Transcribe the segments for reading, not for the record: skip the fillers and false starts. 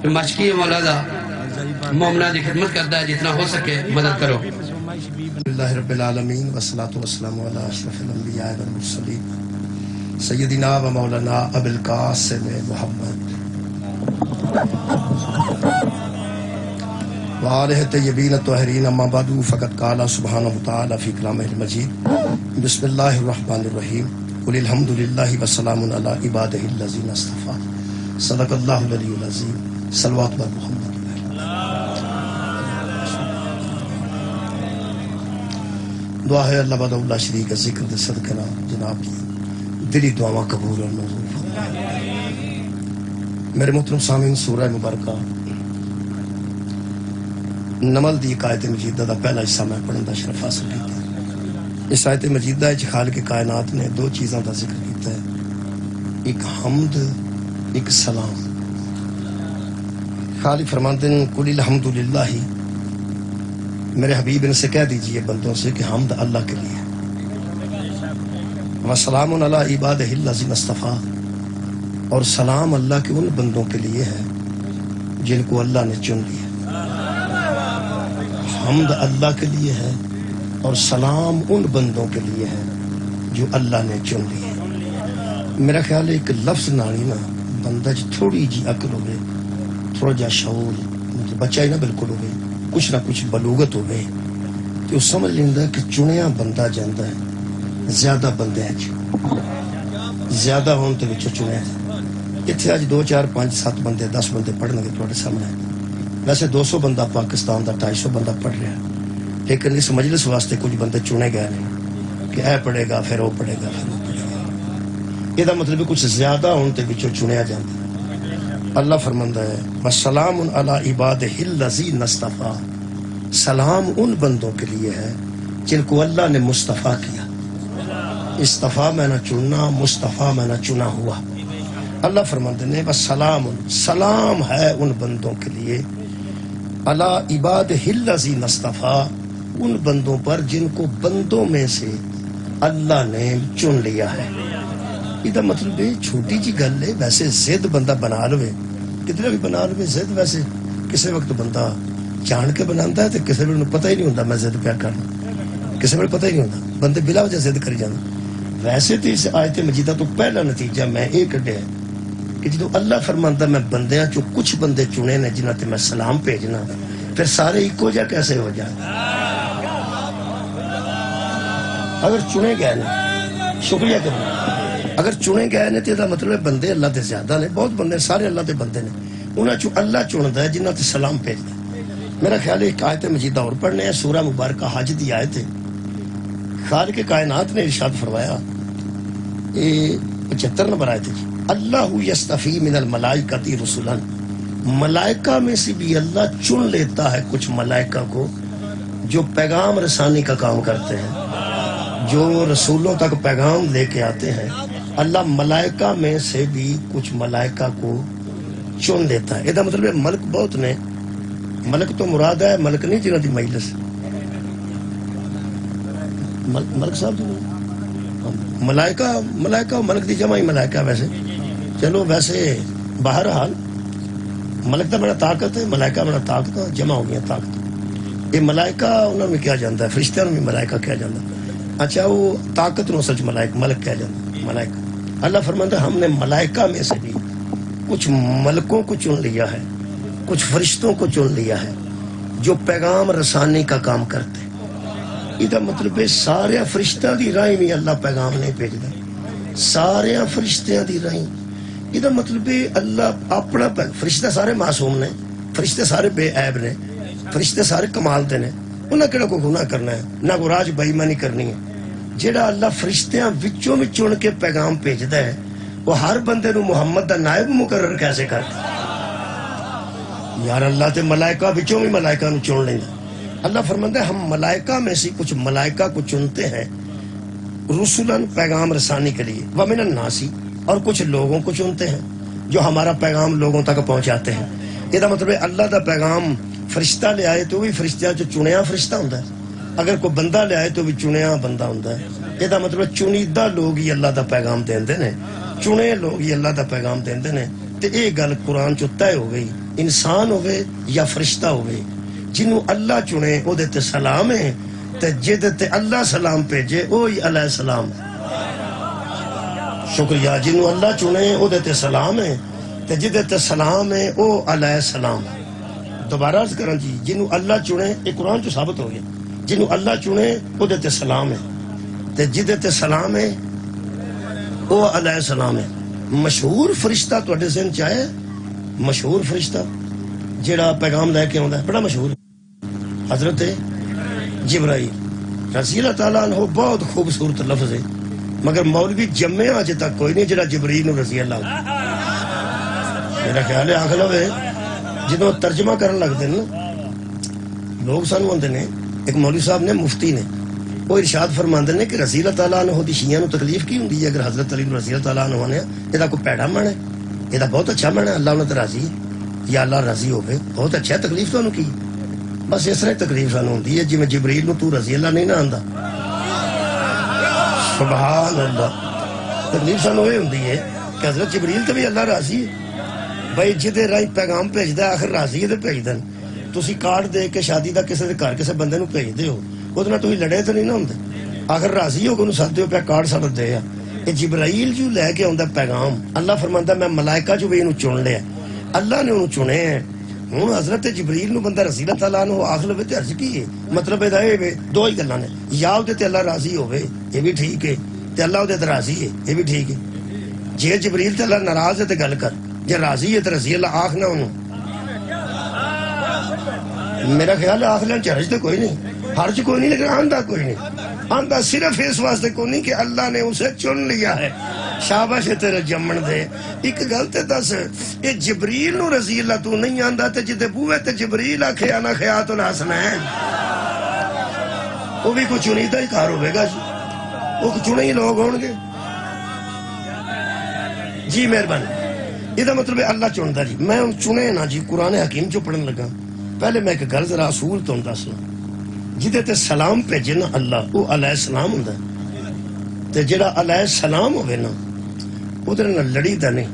مشکی مولا دا مومنہ دی خدمت کرتا ہے، جتنا ہو سکے مدد کرو۔ اللہ رب العالمین والصلاة والسلام علی اشرف الانبیاء والمرسلین سیدنا و مولانا ابو القاسم محمد وآلہ طیبین الطاہرین، اما بعد فقد قال سبحانہ وتعالی فی کلامہ المجید بسم اللہ الرحمن الرحیم قل الحمد للہ وسلام علی عبادہ الذین اصطفیٰ صدق اللہ العلی العظیم صلوات بر محمد۔ دعا ہے اللہ بعد اللہ شریک کا ذکر دے صدقہ جناب کی دلی دعاواں قبول اور منظور فرمائے۔ میرے محترم سامعین، سورہ مبارکہ نمل دی آیت مجیدہ دا پہلا حصہ میں پڑھن دا شرف حاصل کیتا ہے۔ اس آیت مجیدہ وچ خالق کائنات نے دو چیزاں دا ذکر کیتا ہے، ایک حمد، ایک سلام۔ خالق فرماتے ہیں قل الحمد للہ، میرے حبیب ان سے کہہ دیجئے بندوں سے کہ حمد اللہ کے لیے، وسلام علی عبادہ الذین اصطفیٰ، اور سلام اللہ کے ان بندوں کے لیے ہے جن کو اللہ نے چن لیا۔ حمد اللہ کے لیے ہے اور سلام ان بندوں کے لیے ہے جو اللہ نے چن لیے۔ میرا خیال ہے ایک لفظ نانی نا بندہ تھوڑی جی عقل ہوئے، تھوڑا جا شعور، بچہ ہی نہ بالکل ہوئے، کچھ نہ کچھ بلوغت ہوئے تو وہ سمجھ لیندہ کہ چنیا بندہ جاندہ ہے زیادہ بندے ہیں، زیادہ ہون تو بچوں چنے ہیں۔ اتھے آج 2 4 5 7 بندے 10 بندے پڑھنے کے توڑے سامنے ہیں۔ ویسے 200 بندہ پاکستان دا 250 بندہ پڑھ رہا ہے، لیکن اس مجلس واسطے کچھ بندے چنے گئے نہیں کہ اے پڑھے گا پھر وہ پڑھے گا پھر وہ پڑھے گا۔ یہ دا مطلب کچھ زیادہ ہون تو بچوں چنیا جاندہ ہے۔ اللہ فرماندہ ہے وَسَلَامٌ عَلَىٰ عِبَادِهِ الَّذِينَ اصْطَفَىٰ، سلام ان بندوں کے لیے ہے جن کو اللہ نے مصطفیٰ کیا۔ استفا میں نہ چننا، مصطفیٰ میں نہ چنا ہوا۔ اللہ فرماتے ہیں وَسَلَامٌ، سلام ہے ان بندوں کے لیے، عَلَىٰ عِبَادِهِ الَّذِينَ اصْطَفَىٰ، ان بندوں پر جن کو بندوں میں سے اللہ نے چن لیا ہے۔ یہ مطلب ہے چھوٹی جی گل ہے، ویسے زد بندہ بنا لوے، کتنے بھی بنا لوے زد، ویسے کسی وقت بندہ جان کے بناتا ہے تو کسی وقت پتہ ہی نہیں ہوتا میں زد پیا کرنا، کسی وقت پتہ ہی نہیں ہوتا، بندے بلا وجہ زد کری جانا۔ ویسے تو اس آیت مجیدہ تو پہلا نتیجہ میں یہ کڈیا ہے کہ جدو اللہ فرماندا میں بندیاں چو کچھ بندے چنے نے جنہاں تے میں سلام بھیجنا، پھر سارے ایکو جا کیسے ہو جائے؟ اگر چنے گئے نا، شکریہ کرنا، اگر چنے گئے نے تو یہ مطلب بندے اللہ دے زیادہ نے، بہت بندے سارے اللہ دے بندے نے، انہاں چو اللہ چندا ہے جنہاں تے سلام بھیجدا ہے۔ میرا خیال ہے ایک آیت مجیدہ اور پڑھنے ہیں، سورہ مبارکہ حج دی آیت ہے۔ خالق کائنات نے ارشاد فرمایا، یہ 75 نمبر آیت ہے، اللہ یستفی من الملائکۃ رسلا، ملائکہ میں سے بھی اللہ چن لیتا ہے کچھ ملائکہ کو جو پیغام رسانی کا کام کرتے ہیں، جو رسولوں تک پیغام لے کے آتے ہیں۔ اللہ ملائکہ میں سے بھی کچھ ملائکہ کو چن لیتا ہے۔ یہ مطلب ہے ملک بہت نے، ملک تو مراد ہے ملک نہیں جنہاں دی مجلس، ملک صاحب جو ملائکہ ملک دی جمع ہی ملائکہ ویسے، چلو ویسے بہرحال ملک دا بڑا طاقت ہے، ملائکہ بڑا طاقت ہے، جمع ہو گیا طاقت۔ یہ ملائکہ انہوں نے کیا جاندہ ہے، فرشتیاں بھی ملائکہ کیا جاندہ ہے۔ اچھا وہ طاقت نو سچ ملک کیا جاندہ ہے، ملائکہ۔ اللہ فرماتا ہے ہم نے ملائکہ میں سے بھی کچھ ملکوں کو چن لیا ہے، کچھ فرشتوں کو چن لیا ہے جو پیغام رسانی کا کام کرتے ہیں۔ یہ مطلب ہے سارے فرشتہ دی راہیں بھی اللہ پیغام نہیں بھیجدا، سارے فرشتہ دی راہیں۔ یہ مطلب ہے اللہ اپنا فرشتہ سارے معصوم نے، فرشتے سارے بے عیب نے، فرشتے سارے کمال دے نے، انہاں کیڑا کوئی گناہ کرنا ہے، نہ کوئی راج بے ایمانی کرنی ہے۔ جیڑا اللہ فرشتیاں وچوں بھی چن کے پیغام بھیجدا ہے، وہ ہر بندے نو محمد دا نائب مقرر کیسے کرتا؟ یار اللہ تے ملائکہ بچوں بھی ملائکہ نو چن لیں۔ اللہ فرماتا ہے ہم ملائکہ میں سے کچھ ملائکہ کو چنتے ہیں رسولن پیغام رسانی کے لیے، ومن الناس، اور کچھ لوگوں کو چنتے ہیں جو ہمارا پیغام لوگوں تک پہنچاتے ہیں۔ یہ مطلب ہے اللہ دا پیغام فرشتہ لے آئے تو بھی فرشتہ جو چنیا فرشتہ ہوتا ہے، اگر کوئی بندہ لے آئے تو بھی چنیا بندہ ہوتا ہے۔ یہ مطلب چنیدہ لوگ ہی اللہ دا پیغام دیندے نے، چنے لوگ ہی اللہ دا پیغام دیندے نے۔ تے یہ گل قرآن چو طے ہو گئی انسان ہوئے یا فرشتہ ہوئے، جنہوں اللہ چنے او دے تے سلام ہے، تے جدے تے اللہ سلام بھیجے اوہی علیہ السلام۔ شکریہ۔ جنہوں اللہ چنے او دے تے سلام ہے، تے جدے تے سلام ہے او علیہ السلام۔ دوبارہ عرض کریں جی، جنہوں اللہ چنے، ایک قرآن جو ثابت ہو گیا، جنہوں اللہ چنے او دے تے سلام ہے، تے جدے تے سلام ہے او علیہ السلام ہے۔ مشہور فرشتہ تواڈے ذہن چ آیا؟ مشہور فرشتہ جڑا پیغام لے کے آندا ہے، بڑا مشہور، حضرت جبرائیل رضی اللہ تعالیٰ عنہ۔ بہت خوبصورت لفظ ہے، مگر مولوی جمعے آج تک کوئی نہیں جڑا جبرائیل رضی اللہ عنہ۔ میرا خیال ہے آخلا ہے جدوں ترجمہ کرن لگتے ہیں لوگ سانو آندے نے، ایک مولوی صاحب نے مفتی نے وہ ارشاد فرماندے نے کہ رضی اللہ تعالیٰ عنہ دی شیعہ نو تکلیف کی ہوندی ہے اگر حضرت علی رضی اللہ تعالیٰ عنہ نے یہ کوئی پیڑا من ہے، یہ بہت اچھا من ہے، اللہ انہوں تے راضی ہے یا اللہ راضی ہوگے، بہت اچھا تکلیف تو کی، بس اس طرح تکلیف سانو ہوندی ہے جی میں جبریل نو تو رضی اللہ نہیں نہ آندا۔ سبحان اللہ۔ تکلیف سانو یہ ہوندی ہے کہ حضرت جبریل تے بھی اللہ راضی ہے، بھائی جدے رائی پیغام بھیجدا آخر راضی ہے تے بھیج دین۔ تسی کارڈ دے کے شادی دا کسے دے گھر کسے بندے نو بھیج دیو، وہ نہ تھی لڑے تو نہیں نہ ہوندے، آخر راضی ہو کے ساتھ دیو پیا کارڈ ساتھ دے۔ یہ جبرائیل جو لے کے آندا پیغام، اللہ فرماندا میں ملائکہ جو بھی انہوں چن لیا، اللہ نے انہوں چنے ہیں۔ ہوں حضرت جبریل نو بندہ رضی اللہ تعالیٰ عنہ آخ لوے تے عرض کی ہے، مطلب یہ دو ہی گلاں نے، یا وہ تے اللہ راضی ہوئے یہ بھی ٹھیک ہے، تے اللہ وہ تے راضی ہے یہ بھی ٹھیک ہے۔ جے جبریل تے اللہ ناراض ہے تے گل کر، جے راضی ہے تے رضی اللہ آخ نہ انہوں۔ میرا خیال ہے آخ لین چرج تے کوئی نہیں، حرج کوئی نہیں، لیکن آندہ کوئی نہیں، آندہ صرف اس واسطے کوئی نہیں کہ اللہ نے اسے چن لیا ہے۔ شاباش تیرے جمن دے۔ ایک گلتے دس، یہ جبریل نو رضی اللہ تو نہیں آندہ تے جدے بوئے تے جبریل آکھے آنا خیات الحسنین، وہ بھی کچھ چنیدہ ہی کار ہوئے گا جی، وہ چنے ہی لوگ ہوں گے جی۔ مہربانی، یہ مطلب ہے اللہ چندہ جی، میں ان چنے نا جی قرآن حکیم جو پڑھن لگا۔ پہلے میں ایک گل ذرا اصول تو دسنا، جدے تے سلام بھیجے نا اللہ وہ علیہ السلام ہوندا ہے، تے جڑا علیہ السلام ہوئے نا ادھر نہ لڑی دا نہیں۔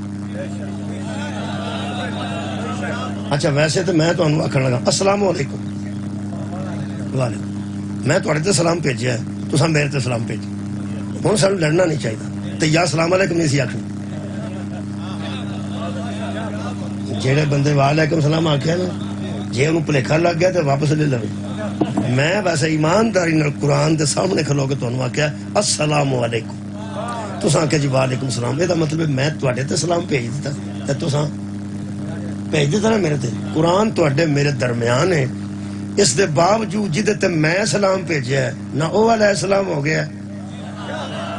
اچھا ویسے تو میں تمہیں آخر لگا السلام علیکم، وعلیکم، میں تھوڑے تے سلام بھیجا ہے، تساں میرے تے سلام بھیجے، ہوں سانو لڑنا نہیں چاہیے، تے یا السلام علیکم نہیں سی آخنا۔ جہے بندے وعلیکم السلام آخیا نا، جی انہوں پلیکھا لگ گیا تو واپس لے لو۔ میں ویسے ایمانداری نال قرآن دے سامنے کھلو کے تمہیں آخیا السلام علیکم، تساں آخیا جی وعلیکم السلام، یہ مطلب میں تواڈے تے سلام بھیج دیتا تے تساں بھیج دیتا نا میرے تے۔ قرآن تواڈے میرے درمیان ہے، اس دے باوجود جدے تے میں سلام بھیجیا ہے نہ او علیہ السلام ہو گیا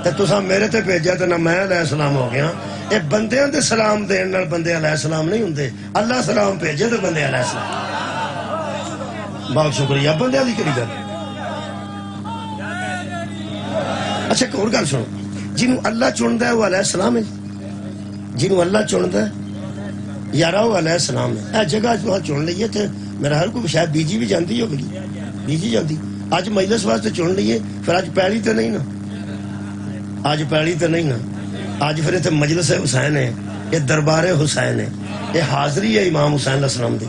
تے تساں میرے تے بھیجیا تے نہ میں علیہ السلام ہو گیا۔ یہ بندیاں دے سلام دین نال بندے علیہ السلام نہیں ہوندے، اللہ سلام بھیجے تے بندے علیہ السلام۔ بہت شکریہ، بندیاں دی کہڑی گل۔ اچھا ایک اور گل سنو، جنہوں اللہ چنتا ہے وہ علیہ السلام ہے، جنہوں اللہ چنتا ہے یارا وہ علیہ السلام ہے۔ اے جگہ جو چن لیے تھے میرا ہر کوئی شاید بیجی بھی جانتی ہوگی، بیجی جانتی، اج مجلس واسطے چن لیے، پھر اج پیڑی تو نہیں نا، اج پیڑی تو نہیں نا، اج پھر اتنے مجلس حسین ہے، یہ دربار حسین ہے، یہ حاضری ہے امام حسین علیہ السلام دی۔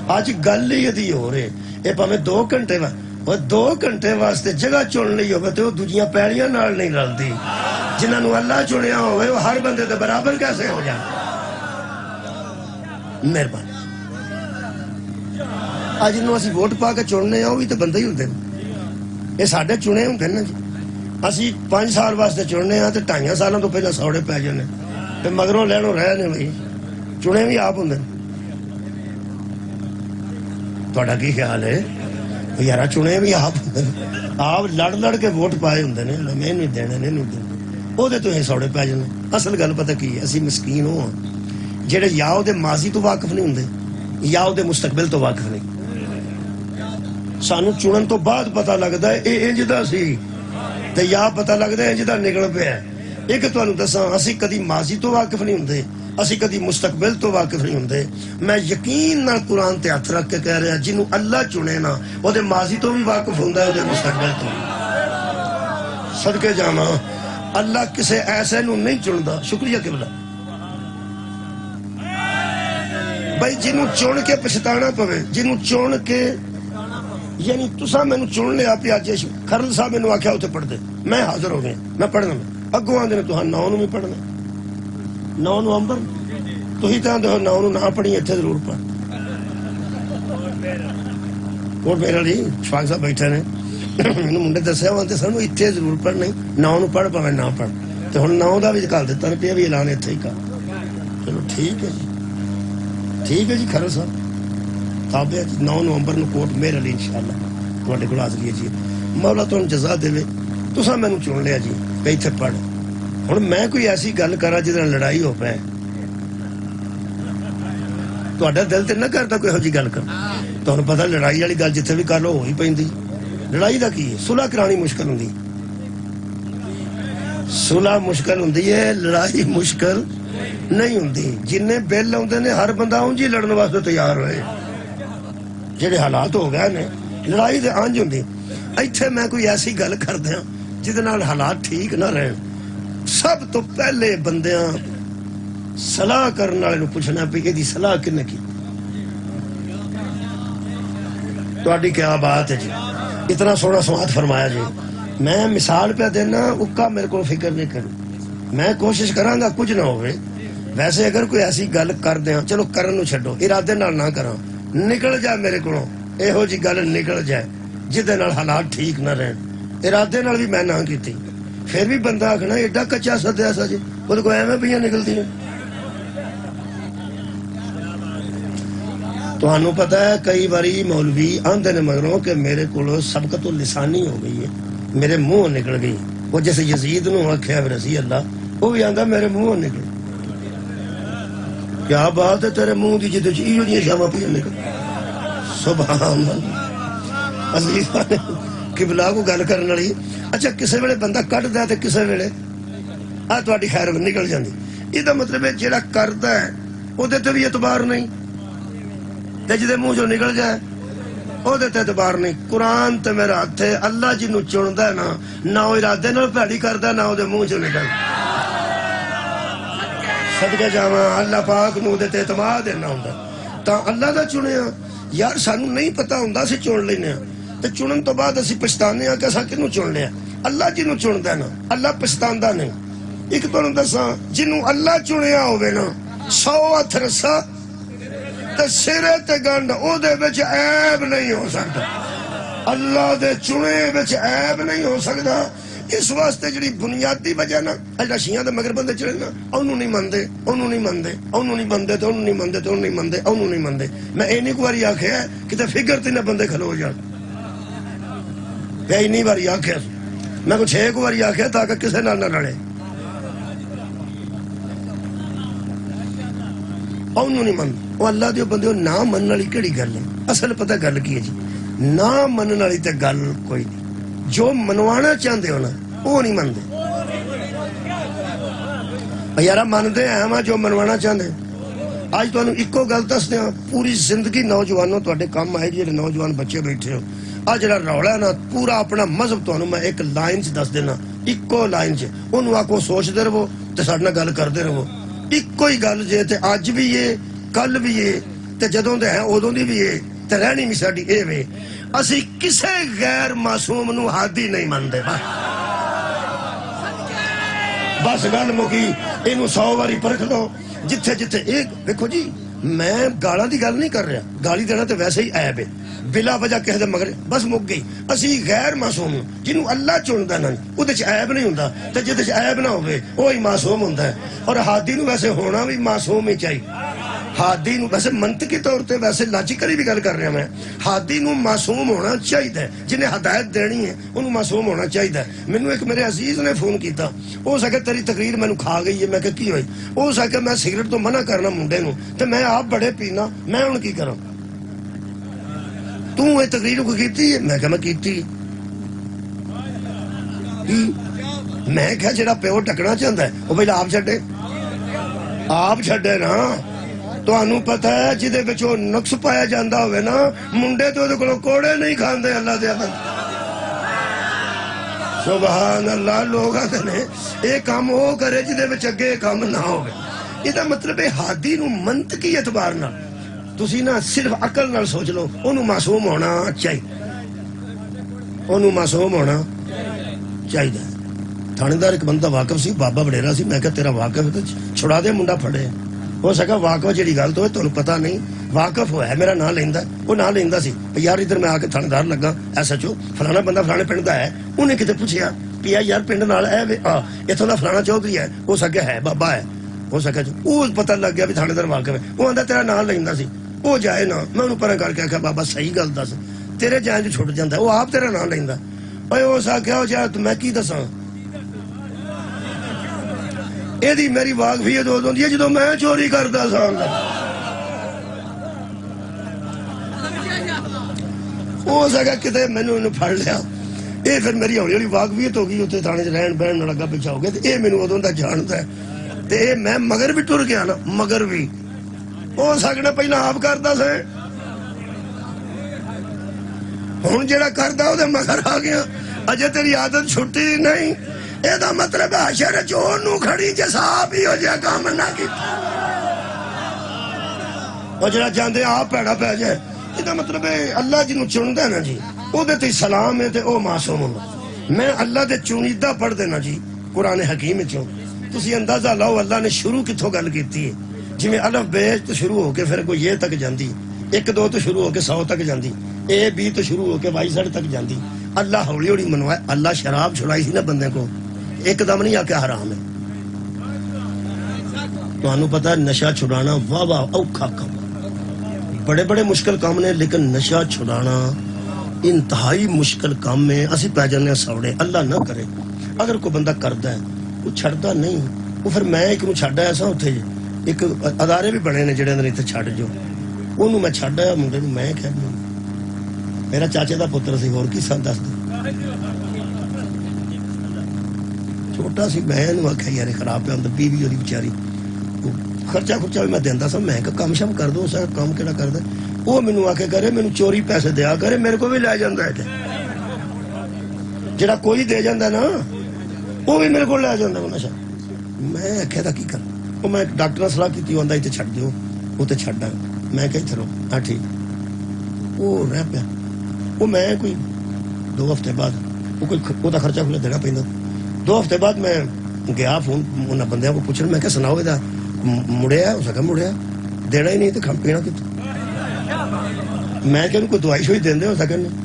اج گل ہی دی ہو رہے، یہ پاویں 2 گھنٹے وہ 2 گھنٹے واسطے جگہ چن لی ہوگی تو وہ دوجیاں پیڑیاں نال نہیں رلتی، جنہاں نو اللہ چنیا ہوئے وہ ہر بندے دے برابر کیسے ہو جائے؟ مہربانی، اج جنہوں اسی ووٹ پا کے چننے ہیں وہ بھی تو بندے ہی ہوندے، یہ ساڈے چنے ہوندے نا جی۔ اسی 5 سال واسطے چننے ہیں تو 2.5 سالوں تو پہلے سوڑے پی جانے، تے مگروں لہنوں رہے نے بھائی، چنے بھی آپ ہوندے۔ تہاڈا کی خیال ہے؟ یارا چنے بھی آپ ہوندے، آپ لڑ لڑ کے ووٹ پائے ہوندے نے، میں نہیں دینے نہیں دینے، وہ تو ہی سوڑے پی جانے۔ اصل گل پتہ کی ہے، اسی مسکین ہو جہے یا وہ ماضی تو واقف نہیں ہوندے یا وہ مستقبل تو واقف نہیں۔ سانو چنن تو بعد پتہ لگتا ہے یہ انج دا سی تے یا پتہ لگتا ہے انج دا نکل پیا۔ ایک تمہیں دساں، اسی کدی ماضی تو واقف نہیں ہوندے، اسی کدی مستقبل تو واقف نہیں ہوندے۔ میں یقین نال قرآن تے ہاتھ رکھ کے کہہ رہا جنوں اللہ چنے نا وہ ماضی تو بھی واقف ہوندا ہے، وہ مستقبل تو۔ صدقے جانا اللہ کسے ایسے نو نہیں چندا۔ شکریہ قبلہ، بھائی جنوں چن کے پچھتانا پوے، جنوں چن کے، یعنی تسا مینوں چن لیا پیا جے خرل صاحب مینوں آکھیا اتنے پڑھ دے، میں حاضر ہو گئے، میں پڑھنا، اگوں آندے نے تہاں 9 بھی پڑھنا، 9 امبر تھی تو آدھے 9 نہ پڑھی، اتنے ضرور پڑھ۔ اور میرا جی شفاق صاحب بیٹھے نے مینوں منڈے دسیا آتے سن اتنے ضرور پڑھ، نہیں 9 پڑھ پاوے نہ پڑھ، تو ہوں 9 کا بھی کر دیتا نا پیا بھی اعلان اتنے ہی کر۔ چلو ٹھیک ہے جی، ٹھیک ہے جی، خرل صاحب تابع ہے جی، 9 نومبر کو کوٹ میرے علی انشاءاللہ تھوڑے کو حاضری ہے جی، مولا تمہیں جزا دے، تسا مینوں چن لیا جی کہ اتنے پڑھ۔ ہوں میں کوئی ایسی گل کرا جس لڑائی ہو پائے، تہاڈا دل تے نہ کرتا کوئی جی گل کر، تمہیں پتا لڑائی والی گل جتنے بھی کر لو ہو ہی پی، لڑائی کا کی ہے، صلح کرانی مشکل ہوں، صلح مشکل ہوں، لڑائی مشکل نہیں ہوں۔ جن بل آتے ہیں ہر بندہ اونج ہی لڑن واسطے تیار ہوئے، جہے حالات ہو گئے نے لڑائی تو انج ہوں۔ اتنے میں کوئی ایسی گل کر دیا جہد حالات ٹھیک نہ رہن، سب تو پہلے بندیاں صلاح کرنے والے پوچھنا پی کہ صلاح کنے کی، تہاڈی کیا بات ہے جی، اتنا سونا سماعت فرمایا جی۔ میں مثال پہ دینا، اکا میرے کو فکر نہیں کرنی، میں کوشش کراں گا کچھ نہ ہوئے۔ ویسے اگر کوئی ایسی گل کر دیا، چلو کرن نو چھڈو، ارادے نال نہ کراں، نکل جائے میرے کو یہو جی گل نکل جائے جہد حالات ٹھیک نہ رہن، ارادے نال بھی میں نہ کیتی، پھر بھی بندہ آخنا ایڈا کچا سدیا سا جی، وہ کو ایویں پہ نکلتی ہیں۔ تمہیں پتا ہے کئی باری مولوی آندے نے مگروں کہ میرے کو سبقت لسانی ہو گئی ہے، میرے منہ نکل گئی، وہ جیسے یزید نو آخیا رضی اللہ، وہ بھی آندا میرے منہ نکل۔ کیا بات ہے تیرے منہ دی جدے ایو جی شاما پی نکل، سبحان اللہ۔ عزیز قبلہ کو گل کرن والی، اچھا کسے ویلے بندہ کٹ دا تے کسے ویلے آ تہاڈی خیر نکل جاندی، یہ مطلب ہے جیڑا کردا ہے او دے تے بھی اعتبار نہیں، تے جدے منہ جو نکل جائے او دے تے اعتبار نہیں۔ قرآن تے میرا ہاتھ ہے، اللہ جنوں چندا ہے نہ او ارادے نال بھڑی کردا نہ او دے منہ چوں نکل۔ صدقے جاواں اللہ پاک نو دے تے اعتماد نہ ہوندا، تا اللہ دا چنیا یار سانو نہیں پتا ہوندا، اسی چن لینے تے چنن تو بعد اسی پچھتانے کہ اساں کینوں چن لیا۔ اللہ جنوں چندا ہے نا اللہ پچھتاندا نہیں۔ ایک تانوں دساں جنوں اللہ چنیا ہوے نا 100 ہتھ رسا تے سرے تے گنڈ او دے وچ عیب نہیں ہو سکتا، اللہ دے چنے وچ عیب نہیں ہو سکتا۔ اس واسطے جڑی بنیادی وجہ نا اجڑا شیعہ دے مگر بندے چڑے نا اونوں نہیں مندے، اونوں نہیں مندے، اونوں نہیں مندے تے اونوں نہیں مندے تے اونوں نہیں مندے، اونوں نہیں مندے۔ میں اینی کو واری آکھیا کتے فکر تے نہ بندے کھلو جان، اینی واری آکھیا میں کو 6 واری آکھیا تاکہ کسے نال نہ لڑے، اونوں نہیں مند۔ وہ اللہ دے بندے نہ منن والی کیڑی گل ہے؟ اصل پتہ گل کی ہے جی، نہ منن والی تے گل کوئی نہیں، جو منوانا چاہتے ہو نا وہ نہیں منتے یارا، مانتے ہیں ہم جو منوانا چاہتے ہیں۔ آج تو ایکو گل دس دیا، پوری زندگی نوجوانوں تے کام آئے جی، نوجوان بچے بیٹھے ہو، آ جڑا رولا ہے نا پورا اپنا مذہب تمہیں میں ایک لائن چ دس دینا، ایکو لائن چ انہوں آکو سوچتے رہو تے ساڈے نال گل کرتے رہو، ایکو ہی گل جے تے اج بھی یہ کل بھی یہ تے جدوں دے ہیں ادوں دی بھی یہ تے رہنی بھی ساڈی اے وے، اسی کسے غیر معصوم نو ہادی نہیں مانتے، بس گل مکی، اینو 100 واری پرکھ لو جتھے جتھے ایک دیکھو جی، میں گالاں دی گل نہیں کر رہا، گالی دینا تے ویسے ہی عیب ہے بلا وجہ کہہ دے مگر بس مک گئی۔ اسی غیر معصوم جنوں اللہ چندا نا او دے عیب نہیں ہوندا تے جے عیب نہ ہوے وہی معصوم ہوندا ہے، اور ہادی نو ویسے ہونا بھی معصوم ہی چاہیے۔ ہادی نو ویسے منطقی طور تے ویسے لاجیکلی بھی گل کر رہا میں، ہادی نو معصوم ہونا چاہیے، جنہیں ہدایت دینی ہے انہوں معصوم ہونا چاہیے۔ مینوں ایک میرے عزیز نے فون کیتا، ہو سکے تیری تقریر مینوں کھا گئی ہے، میں کہ کی ہوئی؟ ہو سکے میں سگریٹ تو منع کرنا منڈے نو تے میں آپ بڑے پینا، میں ہن کی کراں؟ تو یہ تقریر کو کیتی ہے؟ میں کہ میں کیتی، میں کہ جڑا پیو ٹکنا چاہتا ہے وہ پہلے آپ چھڈے، آپ چھڈے نا۔ تمہیں پتہ ہے جہدے وچ وہ نقص پایا جاتا ہوئے نا منڈے تو وہ کولوں کوڑے نہیں کھاندے، اللہ دے بندے سبحان اللہ۔ لوگ آتے ہیں یہ کام وہ کرے جہدے وچ اگے کام نہ ہوئے، یہ مطلب ہے ہادی نو منطقی اعتبار نال تسی نا صرف عقل نال سوچ لو انہوں معصوم ہونا چاہیے، انہوں معصوم ہونا چاہیے۔ تھاندار ایک بندہ واقف سی، بابا وڈیرا سی، میں کہا تیرا واقف ہے تو چھڑا دے منڈا پھڑے۔ ہو سکا واقف جیڑی گل تو ہے تمہیں پتہ نہیں، واقف ہوا ہے میرا نام لیندا، وہ نام لیندا سی یار ادھر میں آ کے تھاندار لگا ایس ایچ او فلانا بندہ فلانے پنڈ دا ہے، انہیں کتے پوچھیا پیا یار پنڈ نال ہے اتوں دا فلانا چودھری ہے، ہو سکے ہے بابا ہے، ہو سکا جو وہ پتہ لگ گیا بھی تھاندار واقف ہے، وہ آندا تیرا نام لیندا سی، وہ جائے نا، میں انہوں پرا کر کے آخیا بابا صحیح گل دس تیرے جائیں جو چھٹ جاتا ہے، وہ آپ تیرا نام لیندا، اوے اس آخیا وہ جائے تو میں کی دساں یہ میری واقفیت ادو ہوندی ہے جدو میں چوری کرتا سا، ہو سکا کتے مینوں انہوں پھڑ لیا، یہ پھر میری ہولی ہولی واقفیت ہو گئی، اتنے تھانے رہن بہن لگا پیچھا ہو گیا، یہ مینوں ادوں دا جانتا ہے، تے میں مگر بھی ٹر گیا نا، مگر بھی ہو سکنا پہلے آپ کرتا سا، ہوں جڑا کرتا وہ مگر آ گیا، اجے تیری عادت چھٹی نہیں، یہ مطلب ہے حشر چور نو کھڑی جساب ہی ہو جائے کام نہ کیتا، اور جڑا چاہتے آپ پیڑا پی جائے، یہ مطلب ہے اللہ جنوں چنتا ہے نا جی وہ تے سلام ہے تے او معصوم ہونا۔ میں اللہ دے چنیدہ پڑھ دینا جی قرآن حکیم چوں، تسی اندازہ لاؤ اللہ نے شروع کتھوں گل کیتی ہے، جی میں الف بے تو شروع ہو کے پھر کوئی یہ تک جاندی، 1 2 تو شروع ہو کے 100 تک جاندی، اے بی تو شروع ہو کے YZ تک جاندی، اللہ ہولی ہولی منوائے، اللہ شراب چھڑائی سی نا بندے کو، ایک دم نہیں آکے حرام ہے، تو انہوں پتا ہے نشہ چھڑانا واہ واہ اوکھا کام، بڑے بڑے مشکل کام نے، لیکن نشہ چھڑانا انتہائی مشکل کام میں، اسی پہ جانے سوڑے، اللہ نہ کرے اگر کوئی بندہ کردا ہے وہ چھڑدا نہیں، وہ پھر میں ایک نو چھڑا ایسا ہوتے ایک ادارے بھی بنے نے جڑے نہیں تے چھڑ جو، انہوں میں چھڑا منڈے نو میں کہہ دوں میرا چاچے دا پتر سی اور کی ساتھ دس دے چھوٹا سی بہن آخیا یار خراب پہ ہوں بیوی ہوئی بیچاری خرچہ خرچہ بھی میں دینا سا، میں کہا کم شم کر دو سا کام کہڑا کر دے، وہ مینوں آ کے کرے مینوں چوری پیسے دیا کرے، میرے کو بھی لے جاتا ہے کہ جڑا کوئی دے جاتا نا وہ بھی میرے کو لے جاتا وہ نشا، میں آخیا تھا کی کر، وہ میں ڈاکٹر نے صلاح کی آتا اتنے چھڈ دیو، وہ تو چھڈا، میں کہ اتنے رہو، ہاں ٹھیک، وہ رہ پیا، وہ میں کوئی 2 ہفتے بعد وہ کوئی وہ خرچہ کھلا دینا پہ، 2 ہفتے بعد میں گیا فون انہوں بندیاں کو پوچھنا، میں کہ سناؤ یہ مڑیا ہے، اس کا مڑیا دینا ہی نہیں تو کھان پینا کتوں، میں کہ کوئی دوائی شوئی دیں ہو سکے نہیں،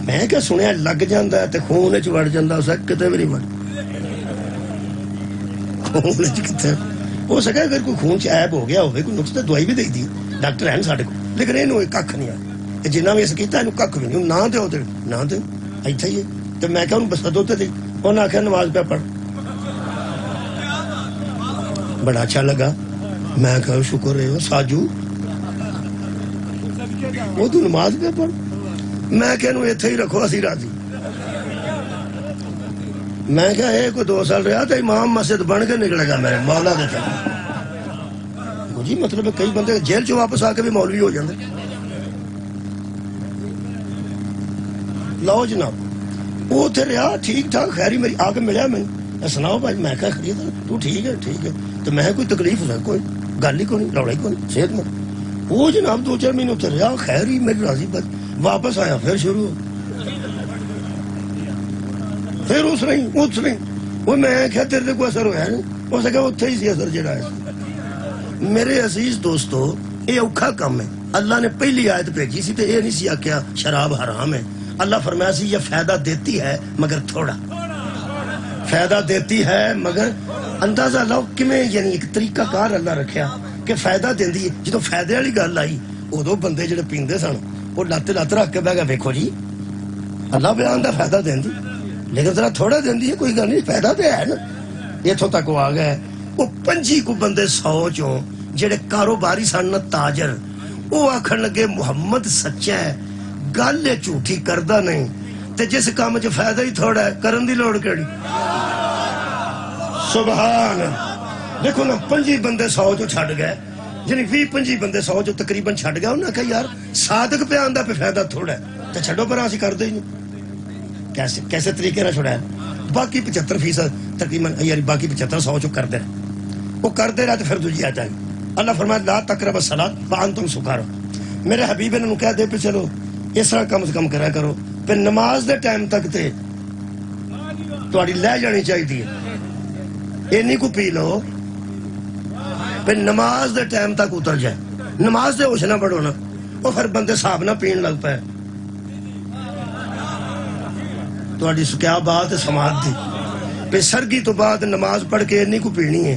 میں کہ سنیا لگ جاتا ہے تو خون وڑ جاتا ہو سکے کتے بھی نہیں وڑ خون کتنے ہو سکے، اگر کوئی خون عیب ہو گیا ہوئے کوئی نقص تو دوائی بھی دے دی ڈاکٹر ہیں سارے کو، لیکن یہ کھ نہیں آ جنہ بھی اس کیا یہ کھ بھی نہیں، نہ دو نہ دو اتنا ہی ہے، تو میں کہ بس دھوتے تھی، انہیں آخیا نماز پہ پڑھ، بڑا اچھا لگا، میں کہا شکر ہے ساجو وہ تو نماز پہ پڑھ، میں کہ اتنے ہی رکھو اسی راضی، میں کہا یہ کوئی 2 سال رہا تو امام مسجد بن کے نکلے گا میرے مولا دے جی، مطلب کئی بندے جیل چ واپس آ کے بھی مولوی ہو جاندے، لو جناب وہ اتنے رہا ٹھیک ٹھاک، خیری میری آ کے ملیا میں سناؤ بھائی، میں کہا خرید تو ٹھیک ہے ٹھیک ہے، تو میں کوئی تکلیف ہو کوئی گل ہی کوئی نہیں، روڑا ہی کوئی نہیں، صحت مند، وہ جناب 2 4 مہینے اتنے رہا خیری میری راضی بات، واپس آیا پھر شروع پھر اس نہیں وہ میں کیا تیرے کو اثر ہوا نہیں، ہو سکے اتنے ہی سی اثر جڑا ہے۔ میرے عزیز دوستو یہ اوکھا کام ہے، اللہ نے پہلی آیت بھیجی سی تو یہ نہیں سی آخیا شراب حرام ہے، اللہ فرمایا سی یہ فائدہ دیتی ہے مگر تھوڑا، فائدہ دیتی ہے مگر اندازہ لاؤ کمیں، یعنی ایک طریقہ کار اللہ رکھیا کہ فائدہ دیندی ہے، جدو فائدے والی گل آئی ادو بندے جڑے پیندے سن وہ لت رکھ کے بہ گئے، ویکھو جی اللہ بیان دا فائدہ دیندی لیکن ذرا تھوڑا دیندی ہے، کوئی گل نہیں، فائدہ تو ہے نا، اتوں تک وہ آ گئے، وہ 25 کو بندے 100 چوں جڑے کاروباری سن تاجر، وہ آکھن لگے محمد سچا ہے، گل ہے جھوٹی کردا نہیں، تے جس کام چ فائدہ ہی تھوڑا ہے کرن دی لوڑ کیڑی، سبحان اللہ، دیکھو نا 25 بندے 100 چوں چھڈ گئے، یعنی 20-25 بندے 100 چوں تقریباً چھڈ گئے، انہاں کہا یار صادق پہ آندا پہ فائدہ تھوڑا ہے تے چھڈو پر اسی کردے ہی نہیں، کیسے طریقے نہ چھڑایا، باقی 75% تقریباً یعنی باقی 75 100 چوں کردے رہے، وہ کردے رہے تو پھر دوجی آ جائے اللہ فرمایا لا تقربوا الصلاۃ وانتم سکارا. میرے حبیب نے کہہ دے پہ چلو اس طرح کم سے کم کرا کرو پھر نماز دے ٹائم تک تے تھوڑی لے جانی چاہیے. اینی کو پی لو پھر نماز دے ٹائم تک اتر جائے. نماز دے ہوش نہ پڑھو نا وہ پھر بندے صاحب نہ پین لگ پائے. تھوڑی کیا بات ہے سماعت دی. پھر سرگی تو بعد نماز پڑھ کے اینی کو پینی ہے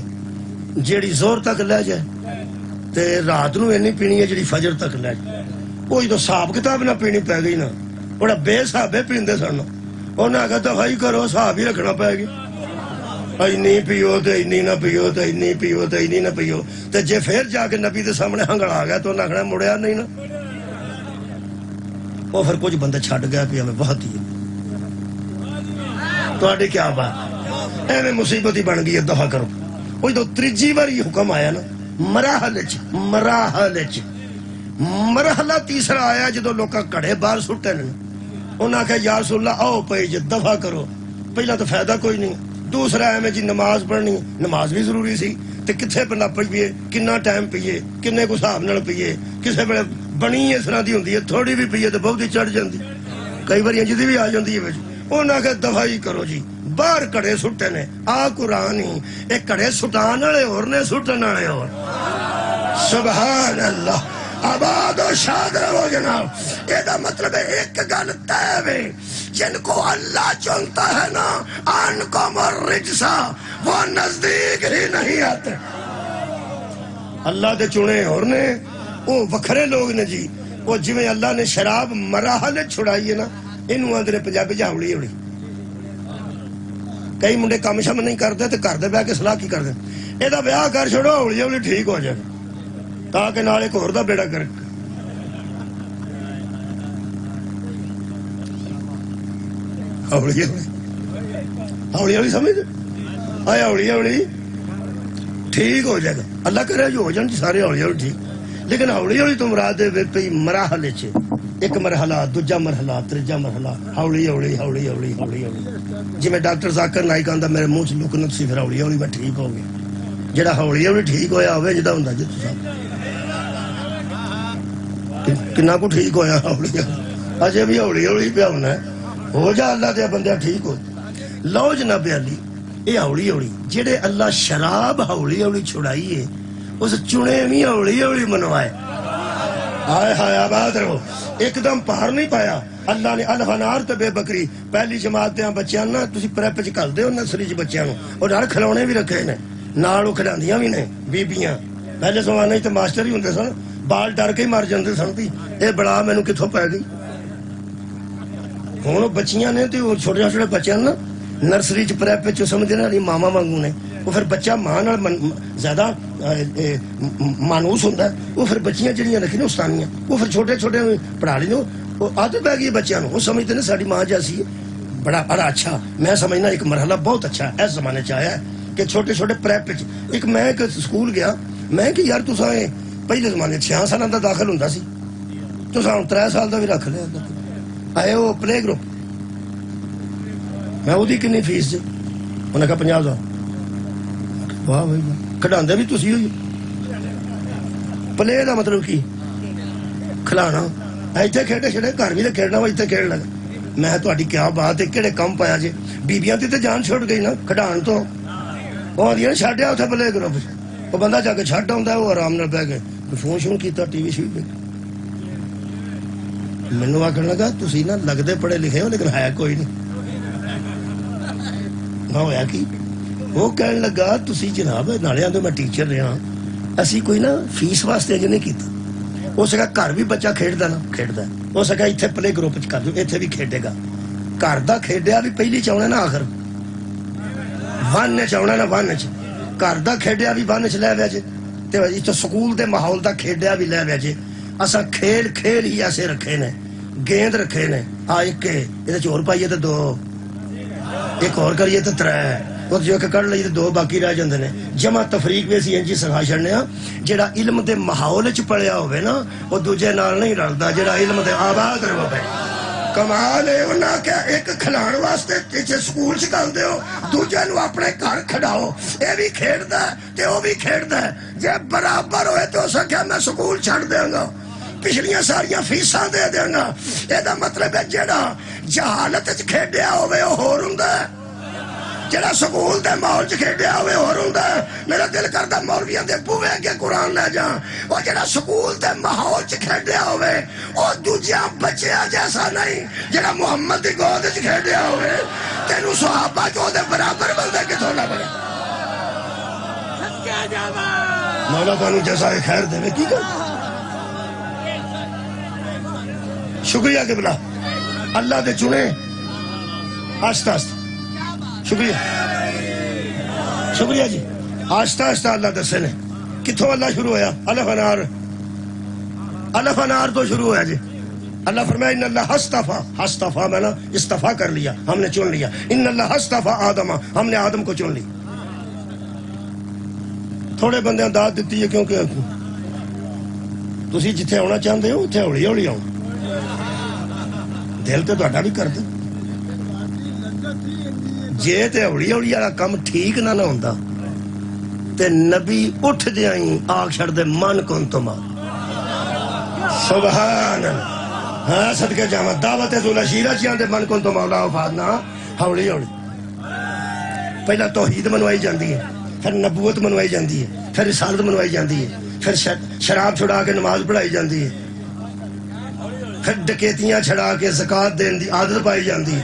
جیڑی زور تک لے جائے تے رات نو اینی پینی ہے جیڑی فجر تک لے جائے. کوئی تو حساب کتاب نہ پینی پی گئی نا بڑا بے حسابے پیندے سن. انہیں آگا دفاعی کرو حساب ہی رکھنا پائے گی. اینی پیو تے اینی نہ پیو تے اینی پیو تے اینی نہ پیو تے جے پھر جا کے نبی دے سامنے ہنگڑ آ گیا تو انہیں آخنا مڑیا نہیں نا. وہ پھر کچھ بندے چھڈ گیا پی ہمیں بہت ہی تھوڑی کیا بات ایویں مصیبت ہی بن گئی ہے. دفاع کرو. وہ جو تیجی باری حکم آیا نا مرحلہ تیسرا آیا جدو لوکاں کڑے باہر سٹے نے. انہاں آخیا یا رسول اللہ آؤ پئی جے دفاع کرو. پہلا تو فائدہ کوئی نہیں. دوسرا ایویں جی نماز پڑھنی نماز بھی ضروری سی تے کتھے پڑھنا پیے کنا ٹائم پیے کنے کو حساب نال پیے. کسے ویلے بنی اس طرح دی ہوندی ہے تھوڑی بھی پیے تے بہت ہی چڑھ جاندی. کئی باری جدی بھی آ جاندی ہے وچ. انہاں آخیا دفاعی کرو جی باہر کڑے سٹے نے. آ قرآن ہی ایک کڑے سٹان والے اور نے سٹن والے اور. سبحان اللہ. آباد و شاد رہو جناب. یہ مطلب ہے ایک گل طے ہے جن کو اللہ چنتا ہے نا ان کو مرجسا وہ نزدیک ہی نہیں آتے. اللہ دے چنے اور نے وہ وکھرے لوگ نے جی. وہ جویں اللہ نے شراب مراحل چھڑائی ہے نا انہوں آدھے پنجابی جاوڑی ہوڑی. کئی منڈے کام شام نہیں کرتے تو گھر دے بیٹھ کے صلاح کی کرتے یہ بیاہ کر چھوڑو ہولی ہولی ٹھیک ہو جائے تاکہ نال ایک ہور دا بیڑا کر. ہولی ہولی سمجھ آیا ہولی ہولی ٹھیک ہو جائے گا. اللہ کرے جو ہو جان سارے ہولی ہولی ٹھیک. لیکن ہولی ہولی تو مراد ہے پئی مراحل چ ایک مرحلہ دوجا مرحلہ تیجا مرحلہ ہولی ہولی ہولی ہولی ہولی ہولی. جی میں ڈاکٹر ذاکر نائک آندا میرے منہ چ لکنت سی پھر ہولی ہولی میں ٹھیک ہو گیا. جڑا ہولی ہولی ٹھیک ہویا ہوئے جدا ہوندا جی تساں کنا کو ٹھیک ہویا ہولی اجے بھی ہولی ہولی پیا ہونا ہے. ہو جا اللہ دے بندہ ٹھیک ہو. لو جناب علی یہ ہولی ہولی جڑے اللہ شراب ہولی ہولی چھڑائی ہے اس چنے بھی ہولی ہولی منوائے. آئے ہائے آباد رہو. ایک دم پار نہیں پایا. اللہ نے الفنار تے بے بکری پہلی جماعت دیاں بچیاں نا تسی پریپ چ کر دیو نرسری چ بچیاں نو اور نال کھلونے بھی رکھے نے نال وہ کھلاندیاں بھی نے بیبیاں. پہلے زمانے تے ماسٹر ہی ہوندے سن بال ڈر کے ہی مر جاندے سن بھی اے بڑا مینوں کتھوں پے گئی. ہن بچیاں نے تے چھوٹے چھوٹے بچیاں نا نرسری چ پریپ چ سمجھدے نے ماما وانگوں نے. وہ پھر بچہ ماں نال زیادہ مانوس ہوندا ہے. وہ پھر بچیاں جڑیاں رکھی نے استانیاں وہ پھر چھوٹے چھوٹے پڑھا لی وہ عادت پہ گئی بچیاں نو. وہ سمجھتے ہیں ساری ماں جیسی ہے. بڑا اچھا میں سمجھنا ایک مرحلہ بہت اچھا اس زمانے چ آیا ہے کہ چھوٹے چھوٹے پریپ ایک میں ایک سکول گیا میں کہ یار تساں پہلے زمانے 6 سال دا داخل ہوندا سی تساں 3 سال دا بھی رکھ لیا. آئے وہ پلے گروپ میں وہ کنی فیس جی انہیں کہا 50,000. واہ بھائی کھڈاندے بھی تسی ہوئی. پلے دا مطلب کی کھلانا ایتھے کھیڈے چھڑے گھر بھی تے کھیڈنا وا ایتھے کھیڈ لگا. میں تہاڈی کیا بات ہے کہڑے کم پایا جی. بیبیاں تے جان چھوڑ گئی نا کھڈان تو وہ آدھی نے چھڈیا اتنے پلے گروپ وہ بندہ جا کے چھڈ آਉਂدا وہ آرام نال بہ کے فون شون کیتا ٹی وی شی مینوں آخر لگا تسی نا لگتے پڑھے لکھے ہو لیکن ہے کوئی نہیں. میں ہویا کی وہ کہنے لگا تسی جناب نالے آندے میں ٹیچر رہا اسی کوئی نا فیس واسطے اجے نہیں کیتا. ہو سکا گھر بھی بچہ کھیڈدا نا کھیڈدا ہو سکا اتنے پلے گروپ چ کر دو اتنے بھی کھیڈے گا. گھر دا کھیڈیا بھی پہلی چاہنا نا آخر ون چاہنا نا ون چ گھر دا کھیڈیا بھی ون چ لے ویا جے تے سکول دے ماحول دا کھیڈیا بھی لے ویا جے. اساں کھیل کھیل ہی ایسے رکھے نے گیند رکھے نے آ ایک یہ چور پائیے تو 2 ایک اور کریے تو 3 وہ جو کہ کر لئیے تو 2 باقی رہ جاندے نے. جمع تفریق بھی اسی انجی سکھا چھڑنے ہاں جڑا علم دے ماحول چ پڑھیا ہوئے نا وہ دوجے نال نہیں رلدا جڑا علم دے آباد رہو پے کمال ہے انہاں کہ ایک کھلان واسطے پیچھے سکول چکال دے ہو دوجہ نو اپنے گھر کھڑاؤ اے بھی کھیڑ دا ہے تے او بھی کھیڑ دا ہے جے برابر ہوئے تو سکھا میں سکول چھڑ دیں گا پچھلیاں ساریاں فیساں دے دیں گا اے دا مطلب ہے جیڑا جہالت چ کھیڑیا ہوئے او ہور ہوندا ہے جڑا سکول دے ماحول چ کھیڈیا ہوئے ہور ہوندا ہے میرا دل کردا مولویاں دے بوئے اگے قرآن لے جاں او جڑا سکول دے ماحول چ کھیڈیا ہوئے او دوجیاں بچیاں جیسا نہیں جڑا محمد دی گود وچ کھیڈیا ہوئے تینوں صحابہ جو دے برابر بندے کتھوں نہ بنے مولا تانوں جزائے خیر دے کی کر شکریہ قبلہ اللہ دے چنے آہستہ آہستہ شکریہ شکریہ جی آہستہ آہستہ اللہ دسے نے کتھوں اللہ شروع ہویا الف انار تو شروع ہوا جی اللہ فرمایا ان اللہ ہستفا میں نا استفا کر لیا ہم نے چن لیا ان اللہ ہستفا آدم ہم نے آدم کو چن لی تھوڑے بندے داد دیتی ہے کیونکہ تسی جتھے ہونا چاہتے ہو اتھے ہولی ہولی آؤ دل تے تہاڈا بھی کر دے جے تے ہولی ہولی والا کم ٹھیک نہ ہوندا تے نبی اٹھ دیائی آگ چھڑ دے من کن تو ماں سبحان اللہ ہاں صدقے جامع دعوت ذولا شیرہ چیاں دے من کن تو مولا وفادنا ہولی ہولی پہلا توحید منوائی جاندی ہے پھر نبوت منوائی جاندی ہے پھر رسالت منوائی جاندی ہے پھر شراب چھڑا کے نماز پڑھائی جاندی ہے پھر ڈکیتیاں چھڑا کے زکاة دین دی عادت پائی جاندی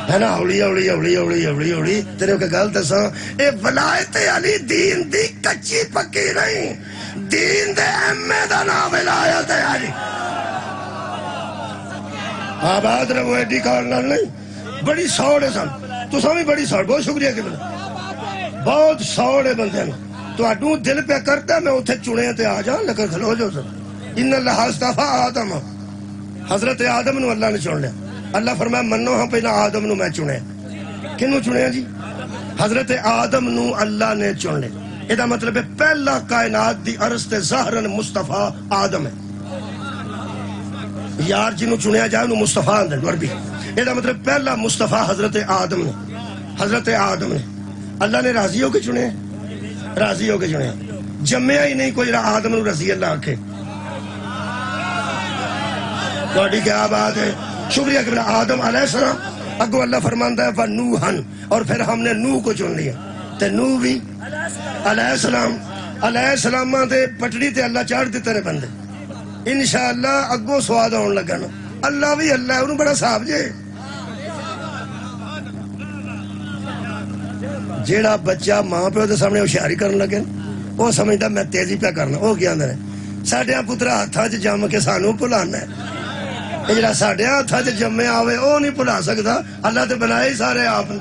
ہے نا اولی اولی اولی اولی اولی اولی تیرے کو گل دساں اے ولایت علی دین دی کچی پکی نہیں دین دے احمے دا نام ولایت علی آباد رہو ایڈی کارنال نہیں بڑی سوڑے سن تو سامی بڑی سوڑ بہت شکریہ کہ بنا بہت سوڑے بندے ہیں تو اڈوں دل پہ کرتا میں اتھے چنے تے آ جاؤں لیکن کھلو جو سن ان اللہ استفا آدم حضرت آدم نو اللہ نے چن لیا اللہ فرمایا منو ہاں پہلا آدم نو میں چنے کنو چنے جی حضرت آدم نو اللہ نے چن لے یہ مطلب ہے پہلا کائنات دی عرض تے ظاہرن مصطفیٰ آدم ہے یار جنو چنیا جائے انہوں مصطفیٰ اندر وربی یہ مطلب پہلا مصطفیٰ حضرت آدم نے اللہ نے راضی ہو کے چنے راضی ہو کے چنے جمعہ ہی نہیں کوئی آدم نو رضی اللہ آکھے توڑی کیا بات ہے شکریہ کہ آدم علیہ السلام اگو اللہ فرماندہ ہے وَنُوحًا اور پھر ہم نے نوح کو چن لیا تے نوح بھی علیہ السلام دے پٹڑی تے اللہ چاڑ دیتے نے بندے انشاءاللہ اگو سواد ہون لگا نا اللہ بھی اللہ ہے انہوں بڑا صاحب جے جیڑا بچہ ماں پہ ہوتے سامنے ہوشیاری کرنے لگے وہ سمجھتا میں تیزی پہ کرنا وہ کیا اندر ہے ساڑھے پترہ ہتھا چ جم کے سانوں بھلانا ہے جڑا ساڑھے ہتھا چ جمے آوے وہ نہیں بھلا سکتا اللہ تے بنائے ہی سارے آپ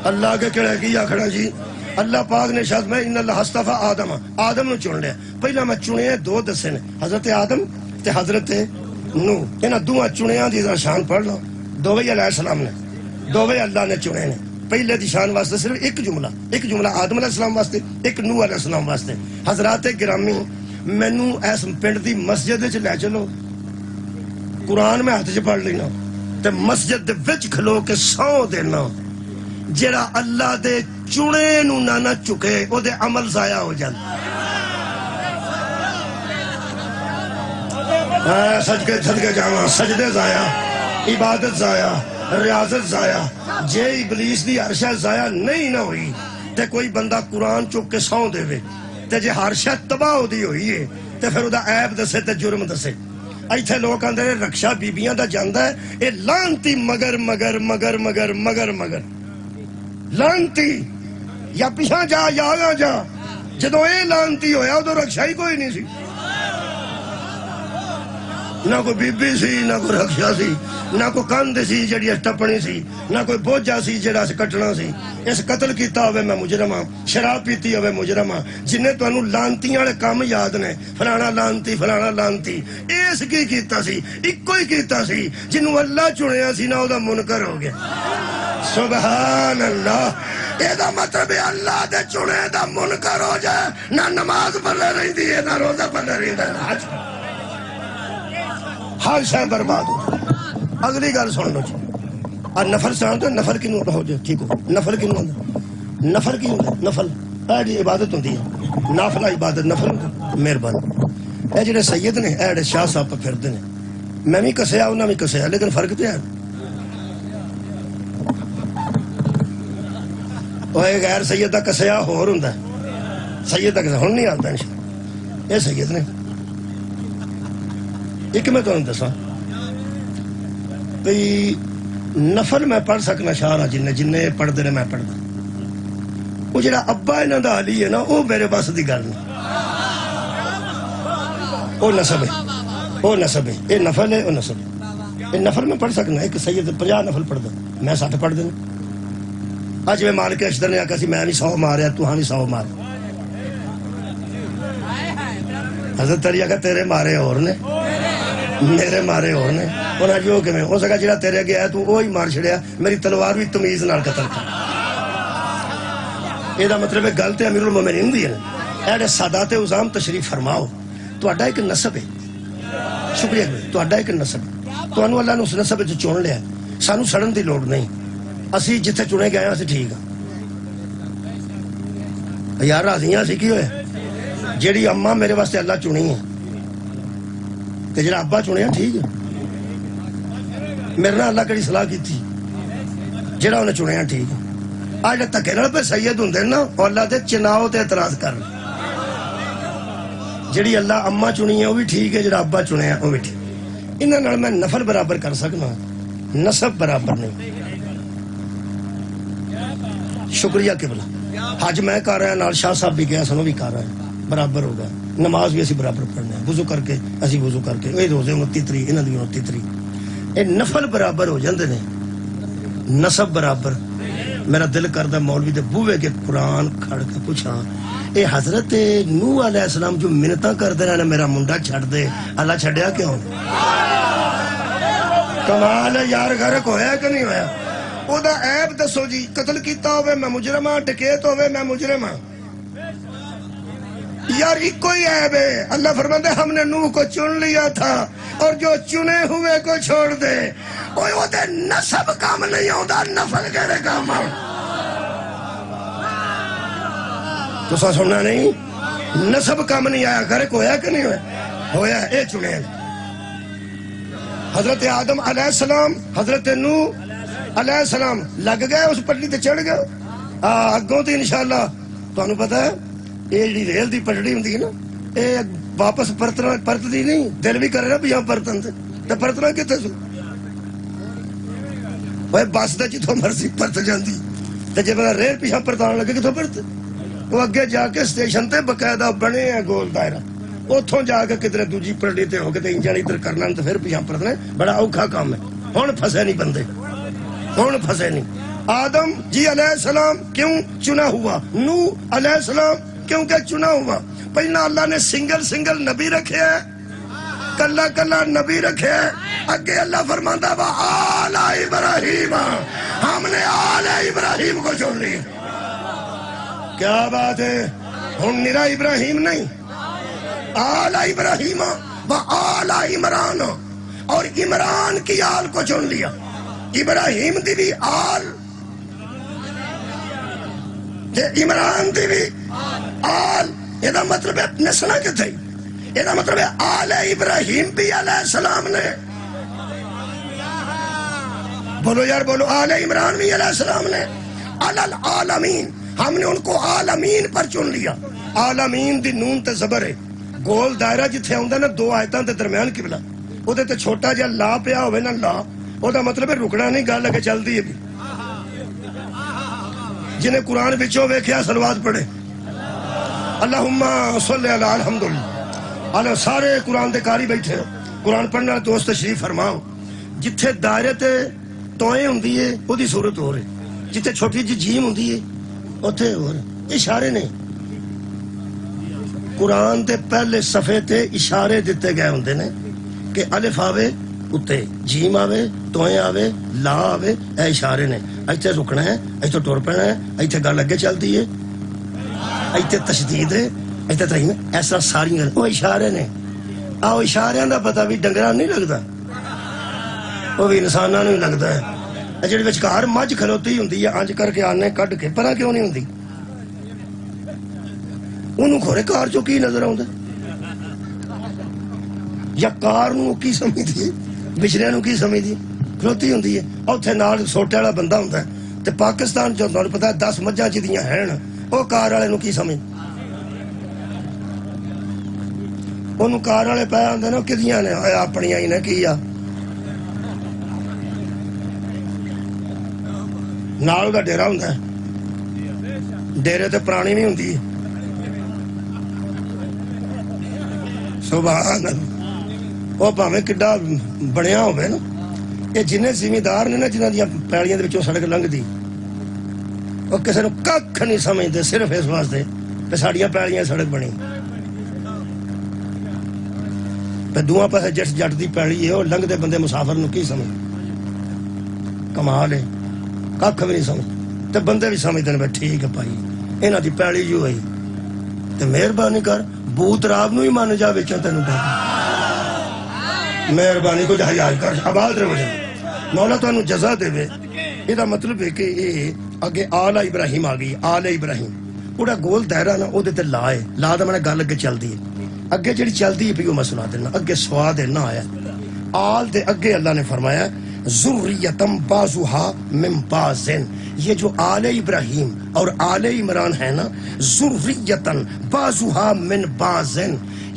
اللہ کے کڑے کی آکھنا جی اللہ پاک نے شاید میں ان اللہ استفا آدم نو چن لیا پہلا میں چنے دو دسے نے حضرت آدم تے حضرت نوح انہاں دوہاں چنیاں دی شان پڑھ لو دوویں علیہ السلام نے دوویں اللہ نے چنے نے پہلے دی شان واسطے صرف ایک جملہ آدم علیہ السلام واسطے ایک نوح علیہ السلام واسطے حضرات گرامی مینوں اس پنڈ دی مسجد وچ لے چلو قرآن میں ہاتھ چ پڑھ لینا تے مسجد دے وچ کھلو کے سو دینا جڑا اللہ دے چنے نو نہ چکے او دے عمل ضائع ہو جاندے صدقے جاواں سجدے ضائع عبادت ضائع ریاضت ضائع جے ابلیس دی ہر شے ضائع نہیں نہ ہوئی تے کوئی بندہ قرآن چک کے سو دے وے تے جے ہر شے تباہ ہو دی ہوئی ہے تے پھر او دا عیب دسے تے جرم دسے ایتھے لوگ آندے نے رکشا بیبیاں دا جاندا ہے اے لانتی مگر لانتی یا پیچھا جا یا آگا جا جدو اے لانتی ہویا تو رکشا ہی کوئی نہیں سی نہ کوئی بی بی سی نہ کوئی رکشا سی نہ کوئی کند سی جڑی ٹپنی سی نہ کوئی بوجھا سی جڑا کٹنا سی اس قتل کیتا ہوئے میں مجرم ہاں شراب پیتی ہوئے مجرم ہاں جنہیں تو انہوں لانتیاں والے کام یاد نے فلانا لانتی اس کی کیتا سی ایک ہی کیتا سی جنہوں اللہ چنیا سی نہ او دا منکر ہو گیا سبحان اللہ یہ دا مطلب اللہ دے چنے دا منکر ہو جائے نہ نماز پڑھے رہی دی نہ روزہ پڑھے رہی دی ہر شے برباد ہو اگلی گل سن لو جی نفل سان تو نفل کنوں ہو جائے ٹھیک ہو نفل کنوں ہوتا نفل کی ہوتا نفل ایڈی عبادت ہوتی ہے نافلہ عبادت نفل ہوتا مہربانی اے جڑے سید نے ایڈے شاہ صاحب پہ پھردے نے میں بھی کسیا انہاں بھی کسیا لیکن فرق تو ہے اوے غیر سید دا کسیا ہور ہوندا ہے سید دا کسیا ہن نہیں آندا انشاءاللہ اے سید نے ایک میں تانوں دساں بھئی نفل میں پڑھ سکنا شاہ جن پڑھتے نے میں پڑھتا وہ جڑا ابا انہاں دا علی ہے نا وہ میرے بس دی گل نہیں وہ نسب ہے وہ نسب ہے یہ نفل ہے وہ نسب ہے یہ نفل میں پڑھ سکنا ایک سید 50 نفل پڑھتا میں 60 پڑھ دینا اج میں مالک اشتر نے آکھا سی میں نہیں 100 ماریا تو ہاں نہیں 100 مار حضرت علی آکھا تیرے مارے اور نے میرے مارے اور نے انہاں جو کہ میں ہو سکا جڑا تیرے گیا ہے تو وہی مار چھڑیا میری تلوار بھی تمیز نال قتل کر یہ دا مطلب ہے گل تے امیر المومنین دی ہے ایڈے سادات عظام تشریف فرماؤ تو اڈا ایک نسب ہے شکریہ تو اڈا ایک نسب ہے تو انو اللہ نے اس نسب جو چون لیا سانو سڑن دی لوڑ نہیں اسی جتھے چنے گئے ہیں اسی ٹھیک ہے یار راضیاں سی کی ہوئے جیڑی اماں میرے واسطے اللہ چنی ہے کہ جڑا ابا چنیا ٹھیک ہے میرے نال اللہ کڑی صلاح کی تھی جڑا انہیں چنیا ٹھیک ہے آج تکے نال پہ سید ہوندے نا اور اللہ دے چناؤ تے اعتراض کر جڑی اللہ اما چنی ہے وہ بھی ٹھیک ہے جڑا ابا چنیا وہ بھی ٹھیک انہاں نال میں نفل برابر کر سکنا نسب برابر نہیں شکریہ قبلہ حج میں کر رہا ہے نال شاہ صاحب بھی گیا سنو بھی کر رہا ہے برابر ہوگا نماز بھی اسی برابر پڑھنا ہے وضو کر کے اسی وضو کر کے یہ روزے 29 تری انہاں دی 29 تری یہ نفل برابر ہو جاندے نے نسب برابر میرا دل کردا مولوی دے بوئے کے قرآن کھڑ کے پوچھاں اے حضرت نوح علیہ السلام جو منتاں کردے رہے میرا منڈا چھڑ دے اللہ چھڑیا کیوں کمال ہے یار غرق ہویا کہ نہیں ہویا او دا عیب دسو جی قتل کیتا ہوئے میں مجرم ہاں ڈکیت ہوئے میں مجرم ہاں یار ایک کوئی عیب ہے اللہ فرماتے ہم نے نوح کو چن لیا تھا اور جو چنے ہوئے کو چھوڑ دے اوہ وہ دے نسب کام نہیں ہوتا نفل کہنے کام ہوں تو سا سننا نہیں نسب کام نہیں آیا گھر کو ہویا کہ نہیں ہویا ہویا اے چنے حضرت آدم علیہ السلام حضرت نوح علیہ السلام لگ گئے اس پٹڑی تے چڑھ گئے اگوں تے انشاءاللہ تو انہوں پتا ہے یہ جی ریل دی پٹڑی ہوندی ہے نا یہ واپس پرتدی نہیں دل بھی کرے نا بھی یہاں پرتن سے تو پرتنا کتے سو وہ بس دا جتوں مرضی پرت جاندی تو جب ریل پیچھا پرتان لگے کتوں پرت وہ اگے جا کے سٹیشن تے باقاعدہ بنے ہیں گول دائرہ اتوں جا کے کدھر دوجی پٹڑی تے ہو کے انجن ادھر کرنا تو پھر پیچھا پرتنا بڑا اوکھا کام ہے ہن پھسے نہیں بندے ہن پھسے نہیں آدم جی علیہ السلام کیوں چنا ہوا نوح علیہ السلام کیونکہ چنا ہوا پہلا اللہ نے سنگل نبی رکھے ہے کلا کلا نبی رکھے ہے اگے اللہ فرماندہ با آل ابراہیم ہم نے آل ابراہیم کو چھوڑ لیا کیا بات ہے ہم نرا ابراہیم نہیں آل ابراہیم با آل عمران اور عمران کی آل کو چن لیا ابراہیم دی بھی آل عمران دی بھی آل یہ دا مطلب ہے نسلہ کے تھے یہ دا مطلب ہے آل ابراہیم بھی علیہ السلام نے بولو یار بولو آل عمران بھی علیہ السلام نے العالمین ہم نے ان کو عالمین پر چن لیا عالمین دی نون تے زبر ہے گول دائرہ جتھے ہوندہ نا دو آیتاں تے درمیان قبلہ او دے تے چھوٹا جا لا پیا ہوئے نا لا او دا مطلب ہے رکنا نہیں گال لگے چل دی ہے بھی جنہیں قرآن بچوں ویکھیا صلوات پڑھے اللہم صلی اللہ الحمدللہ اللہ سارے قرآن دے کاری بیٹھے قرآن پڑھنا دوست تشریف فرماؤ جتھے دائرے تے توئیں ہوندی ہے وہ دی صورت ہو رہے جتھے چھوٹی جی جھیم ہوندی ہے اتھے ہو رہے اشارے نہیں قرآن دے پہلے صفحے تے اشارے دیتے گئے ہوندے نے کہ الف آوے اتے جیم آوے توئیں آوے لا آوے اے اشارے نے ایتھے رکنا ہے ایتھے ٹور پڑنا ہے ایتھے گل اگے چلتی ہے ایتھے تشدید ہے ایتھے ترہیم ہے ایسا ساری گل وہ اشارے نے آؤ اشاریاں دا پتہ بھی ڈنگران نہیں لگتا وہ بھی انسانوں ہی لگتا ہے. جہی وچکار مجھ کھلوتی ہوندی ہے انج کر کے آنے کڈ کے پرا کیوں نہیں ہوندی؟ انہوں کھورے کار چو کی نظر آؤں یا کار نو کی سمجھتی ہے بچڑے نو کی سمجھتی کھلوتی ہوندی ہے. اتنے نال سوٹے والا بندہ ہوتا ہے تے پاکستان جو تمہیں پتا 10 مجھاں جدیاں ہیں وہ کار والے نو کی سمجھ انہوں کار والے پہ آتے نا کدیاں نے اپنی ہی نے کی نال دا ڈیرا ہوندا ہے ڈیرے تے پرانی نہیں ہوندی سبحان اللہ وہ بھاویں کڈا بنیا ہوئے نا یہ جن زمیندار نے نا جنہ دیا پیڑیاں دے وچوں سڑک لنگدی وہ کسے نو ککھ نہیں سمجھتے صرف اس واسطے کہ ساڈیاں پیڑیاں سڑک بنی تے دوواں پاسے جس جٹ دی پیڑی ہے وہ لنگدے بندے مسافر نو کی سمجھ کمال ہے ککھ بھی نہیں سمجھ تے بندے بھی سمجھتے ہیں ٹھیک ہے بھائی انہاں دی پیڑی جو ہوئی تے مہربانی کر بوت راب نو ہی مان جا وچوں تینوں مہربانی کو حیا کر آباد رہو جا مولا تانوں جزا دے وے. یہ مطلب ہے کہ یہ اگے آل ابراہیم آ گئی آل ابراہیم پورا گول دائرہ نا وہ تے لا ہے لا دا میں گل اگے چلدی ہے اگے جڑی چلدی ہے پیو میں سنا دینا اگے سواد ہے نہ آیا آل دے اگے اللہ نے فرمایا ذریتم بازوہا من بازن. یہ جو آل ابراہیم اور آل عمران ہے نا ذریتن بازوہا من بازن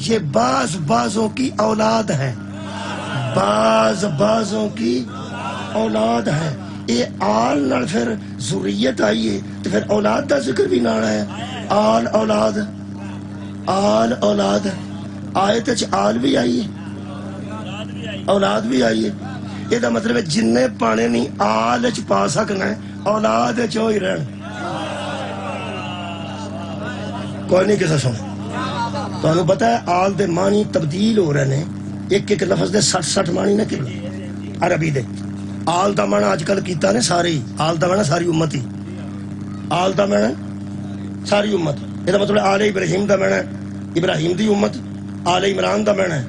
یہ باز بازوں کی اولاد ہے باز بازوں کی اولاد ہے. یہ آل نال پھر ذریت آئی ہے تو پھر اولاد دا ذکر بھی نہ آیا آل اولاد آل اولاد آیت وچ آل بھی آئی ہے اولاد بھی آئی ہے. یہ دا مطلب ہے جن پانے نہیں آل وچ پا سکنا ہے اولاد وچ ہوئی رہن کوئی نہیں کسے سن تانوں پتہ ہے آل دے معنی تبدیل ہو رہے ہیں ایک ایک لفظ دے 60 معنی نے کبھی عربی دے. آل دا معنی آج کل کیتا نے سارے ہی آل دا معنی ساری امت ہی آل دا معنی ساری امت. یہ دا مطلب آل ابراہیم دا معنی ابراہیم دی امت آل عمران دا معنی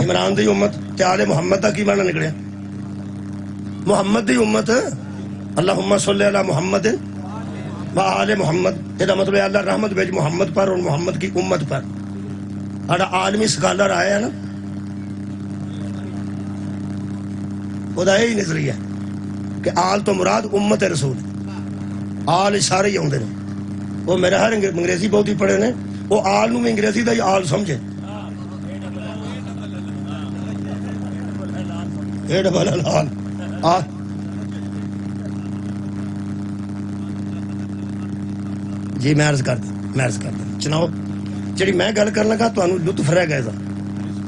عمران دی امت تے آل محمد دا کی معنی نکلیا محمد دی امت اللہم صلی علی محمد و آل محمد. یہ دا مطلب اللہ رحمت بھیج محمد پر اور محمد کی امت پر. آڑا عالمی سکالر آیا ہے نا خدا یہی نظریہ کہ آل تو مراد امت رسول آل سارے ہی آندے نے. وہ میرا ہر انگریزی بہت ہی پڑھے نے وہ آل نو میں انگریزی دا ہی آل سمجھے اے ڈبل آل آل جی میں عرض کرتا چناؤ جڑی میں گل کر لگا تو لطف رہ گئے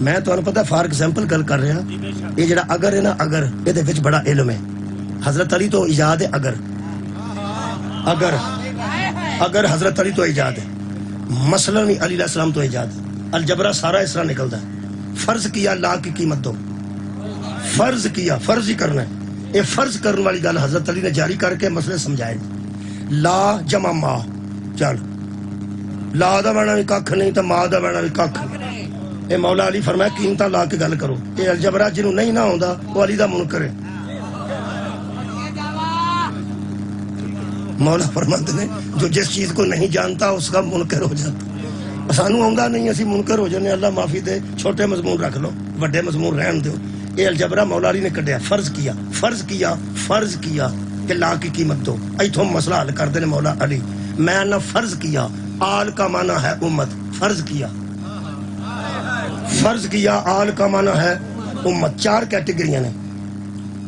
میں تو پتا فار ایگزامپل گل کر رہا یہ جڑا اگر ہے نا اگر یہ بڑا علم ہے. حضرت علی تو ایجاد ہے اگر حضرت علی تو ایجاد ہے مثلا علی علیہ السلام تو ایجاد ہے. الجبرہ سارا اس طرح نکلتا ہے فرض کیا لا کی قیمت دو فرض کیا فرض ہی کرنا ہے. یہ فرض کرنے والی گل حضرت علی نے جاری کر کے مسئلے سمجھائے لا جمع ما چل لا دا بنا بھی کھ نہیں تو ماں دا بنا بھی کھ نہیں. اے مولا علی فرمایا قیمتاں لا کے گل کرو. اے الجبرہ جنہوں نہیں نہ ہوندا وہ علی دا منکر ہے. مولا فرماتے ہیں جو جس چیز کو نہیں جانتا اس کا منکر ہو جاتا. سانو آندا نہیں اسی منکر ہو جانے اللہ معافی دے. چھوٹے مضمون رکھ لو بڑے مضمون رہن دیو. اے الجبرہ مولا علی نے کڈیا فرض کیا کہ لا کی قیمت دو. ایتھوں مسئلہ حل کر دے مولا علی. میں نے فرض کیا آل کا معنی ہے امت فرض کیا آل کا معنی ہے امت. 4 کیٹیگریاں نے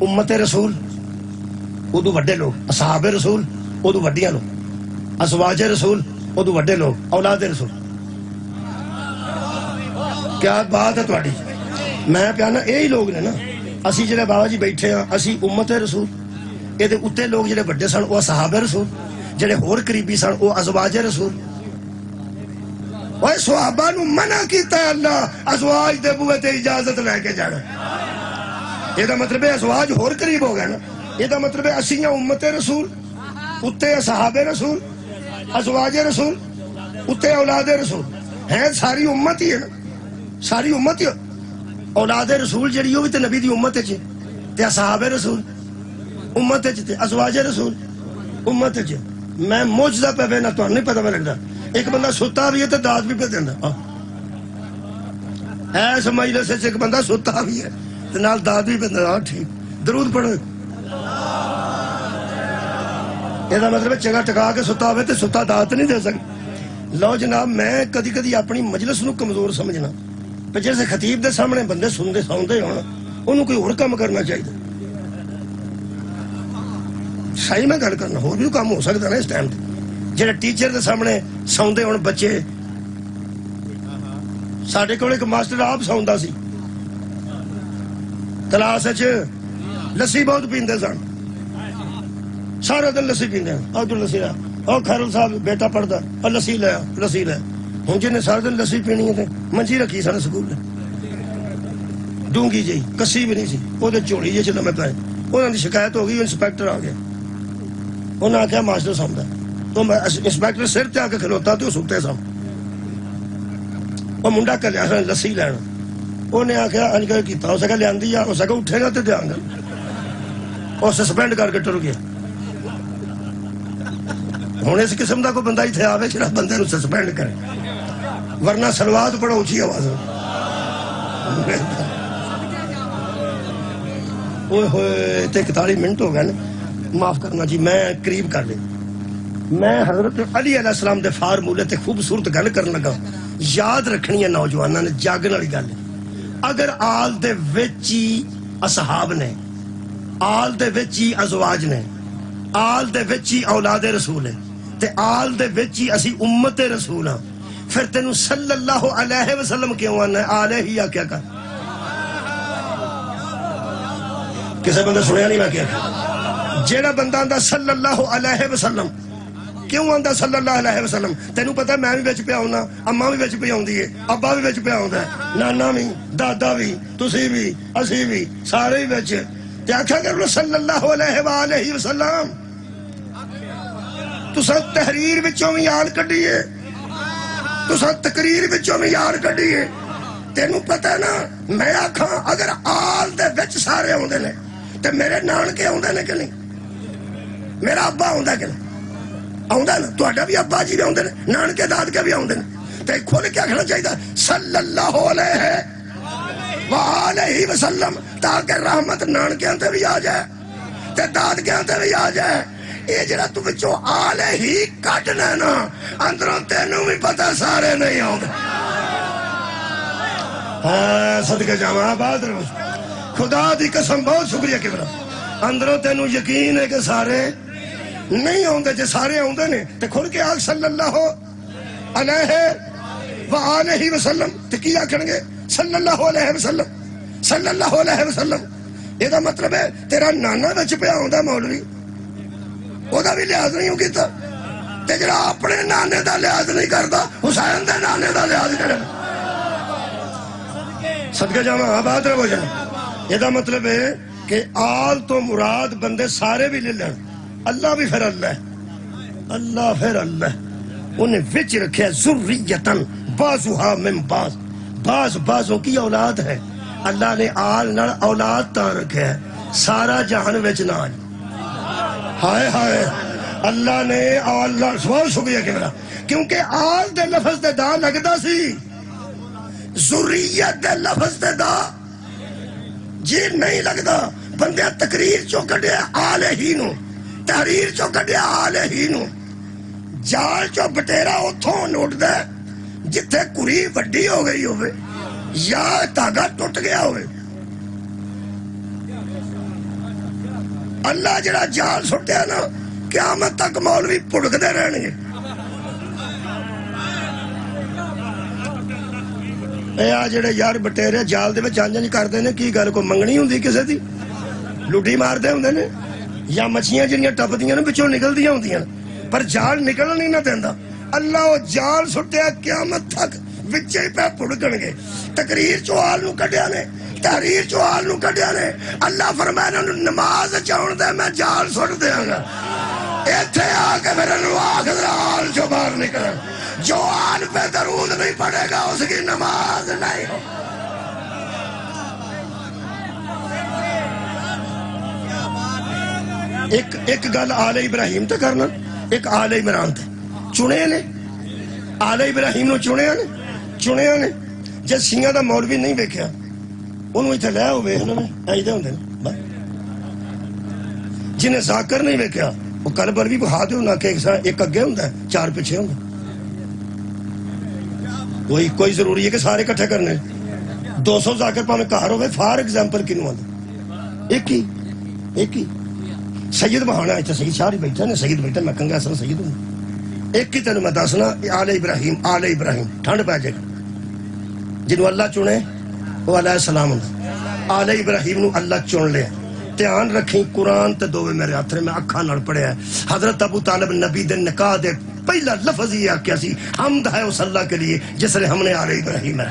امت رسول ادو وڈے لوگ اصحاب رسول ادو وڈیاں لوگ ازواج رسول ادو وڈے لوگ اولاد رسول. کیا بات ہے تھوڑی میں پیانا یہی لوگ نے نا اسی جڑے بابا جی بیٹھے ہاں اسی امت رسول. یہ اتنے لوگ جڑے وڈے سن وہ اصحاب رسول جڑے ہور قریبی سن وہ ازواج رسول. اوے صحابہ نو منع کیتا ہے اللہ ازواج دے بوئے تے اجازت لے کے جانا. یہ دا مطلب ہے ازواج ہور قریب ہو گئے نا. یہ دا مطلب ہے اسیاں امت رسول اتے اصحاب رسول ازواج رسول اتے اولاد رسول ہیں. ساری امت ہی ہے نا ساری امت ہی. اولاد رسول جڑی وہ بھی تے نبی دی امت ہے تے اصحاب رسول امت تے ازواج رسول امت چ میں معجزہ پہ بہنا تو نہیں پتہ لگتا ایک بندہ ستا بھی ہے تو داد بھی پہ دینا ایس مجلس سے ایک بندہ ستا بھی ہے تو نال داد بھی پہ دینا ٹھیک درود پڑھو یہ مطلب چنگا ٹکا کے ستا ہوئے تو ستا داد نہیں دے سکتا لو جناب میں کدی کدی اپنی مجلس نو کمزور سمجھنا پہ جیسے خطیب دے سامنے بندے سنتے سوندے ہونا انہوں کوئی اور کام کرنا چاہیے صحیح میں گل کرنا اور بھی کام ہو سکتا نا اس ٹائم جہاں ٹیچر دے سامنے سوندے ہون بچے ساڈے کول ایک ماسٹر آپ سوندا سی کلاس لسی بہت پیندے سن سارا دن لسی پیندے ادھر لسی لیا اور خیرل صاحب بیٹا پڑھتا اور لسی لیا ہوں جن سارا دن لسی پینی ہے منجی رکھی سن سکول ڈونگی جی کسی بھی نہیں سی وہ چوڑی جی چلے پائے انہوں نے شکایت ہو گئی انسپیکٹر آ گیا انہیں آخیا ماسٹر سامتا تو انسپیکٹر سر تے آ کے کھلوتا تو سکتے سام وہ منڈا کر لیا لسی لینا انہیں آخیا انج کر کیتا اس کا لیا اس کا اٹھے گا تو دیا گا اور سسپینڈ کر کے ٹر گیا ہوں اس قسم کا کوئی بندہ اتنے آئے جہاں بندے نو سسپینڈ کرے ورنہ سلوات بڑا اچھی آواز ہوئے 41 منٹ ہو گئے نا معاف کرنا جی میں قریب کر لیں میں حضرت علی علیہ السلام دے فارمولے تے خوبصورت گل کرن لگا یاد رکھنی ہے نوجوانوں نے جاگن والی گل اگر آل دے وچ ہی اصحاب نے آل دے وچ ہی ازواج نے آل دے وچ ہی اولاد رسول ہے تے آل دے وچ ہی اسی امت رسول ہاں پھر تینوں صلی اللہ علیہ وسلم کیوں آنا ہے آلہ ہی یا کیا کر کسے بندہ سنیا نہیں میں کیا جیڑا بندہ آندا صلی اللہ علیہ وسلم کیوں آندا صلی اللہ علیہ وسلم تینوں پتہ میں بھی بچ پہ آؤنا اماں بھی بچ پہ آؤندی ہے ابا بھی بچ پہ آؤندا ہے نانا بھی دادا بھی تسی بھی اسی بھی سارے ہی بچ تے آکھا کرو صلی اللہ علیہ وآلہ وسلم تساں تحریر وچوں بھی یاد کڈیے تساں تقریر وچوں بھی یاد کڈیے تینوں پتہ ہے نا میں آکھاں اگر آل دے وچ سارے آوندے نے تے میرے نانکے آوندے نے کہ نہیں میرا ابا آوندا کہ نہیں آوندا نا تہاڈا بھی ابا جی بھی آوندے نے نانکے دادکے بھی آوندے نے تے کھول کے آکھنا چاہیے صلی اللہ علیہ وآلہ وسلم تاکہ رحمت نانکیاں تے بھی آ جائے تے دادکیاں تے بھی آ جائے یہ جڑا تو بچوں آلہ ہی کٹنا نا اندروں تینوں بھی پتہ سارے نہیں آوندے صدقے جاواں آباد رہو خدا دی قسم بہت شکریہ کبرا اندروں تینوں یقین ہے کہ سارے نہیں آوندے جے سارے آوندے نے تے کھل کے آگ صلی اللہ علیہ وآلہ وسلم تے کی آکھن گے صلی اللہ علیہ وسلم صلی اللہ علیہ وسلم یہ دا مطلب ہے تیرا نانا بچ پہ آوندا مولوی وہ دا بھی لحاظ نہیں ہو کیتا تے جڑا اپنے نانے دا لحاظ نہیں کردا حسین دے نانے دا لحاظ کرے صدقہ جاواں آباد رہو جانا یہ دا مطلب ہے کہ آل تو مراد بندے سارے بھی لے لیں اللہ بھی پھر اللہ ہے اللہ پھر اللہ انہیں وچ رکھے ذریتن بعضها من بعض بعض بعضوں کی اولاد ہے اللہ نے آل نال اولاد تا رکھے ہے سارا جہان وچ نہ آج ہائے ہائے اللہ نے اللہ سوال شکریہ کہ میرا کیونکہ آل دے لفظ دے دا لگدا سی ذریت دے لفظ دے دا جی نہیں لگدا بندے تقریر چو کڈیا آلہ ہی نو تحریر چو کڈیا آلہ ہی نو جال چو بٹیرا اتھوں نوٹ دے جتھے کری وڈی ہو گئی ہوئے یا تاگا ٹوٹ گیا ہوئے اللہ جڑا جال سٹیا نا قیامت تک مولوی پڑک دے رہنے گے اے آ جڑے یار بٹیرے جال دے میں جانجانی کر دینے کی گل کو منگنی ہوں دی کسے دی لوٹی مار دے ہوں دینے یا مچھیاں جنیاں ٹپ دیاں نا بچوں نکل دیاں ہوں دیاں پر جال نکل نہیں نہ دیندہ اللہ وہ جال سٹیا قیامت تک وچے پہ پڑکن گے تقریر چو آل نو کڈیا نے تحریر چو آل نو کڈیا نے اللہ فرمائے نماز چاہن دے میں جال سٹ دیاں گا ایتھے آکے میرے نواز آل چو باہر نکلن جو آل پہ درود نہیں پڑے گا اس کی نماز نہیں ہو ایک گل آل ابراہیم تے کرنا، ایک آل عمران تے چنے نے، آل ابراہیم نو چنیا نے جے سیاں دا مولوی نہیں ویکھیا انہوں اتنے لے آؤ ویکھ لو ایجدے ہوندے نا، جنہیں ذاکر نہیں ویکھیا وہ کل بر بھی بہا دے ہونا کہ ایک اگے ہوندا ہے چار پیچھے ہوندا، کوئی ضروری ہے کہ سارے کٹھے کرنے 200 ذاکر پاویں گھر ہوئے فار ایگزامپل کنوں آندا ایک ہی سید بہانا اتنے سید شاہ بیٹھا نے سید بیٹھا میں کنگا اصل سید ہوں ایک ہی تینوں میں دسنا آل ابراہیم ٹھنڈ پہ جائے گا جنہوں اللہ چنے وہ علیہ السلام ہوں آل ابراہیم نو اللہ چن لیا دھیان رکھیں قرآن تے دووے میرے ہاتھ میں اکھاں نال پڑھیا ہے حضرت ابو طالب نبی دے نکاح دے پہلا لفظ یہ آکیا سی حمد ہے اس اللہ کے لیے جس نے ہم نے آل ابراہیم ہے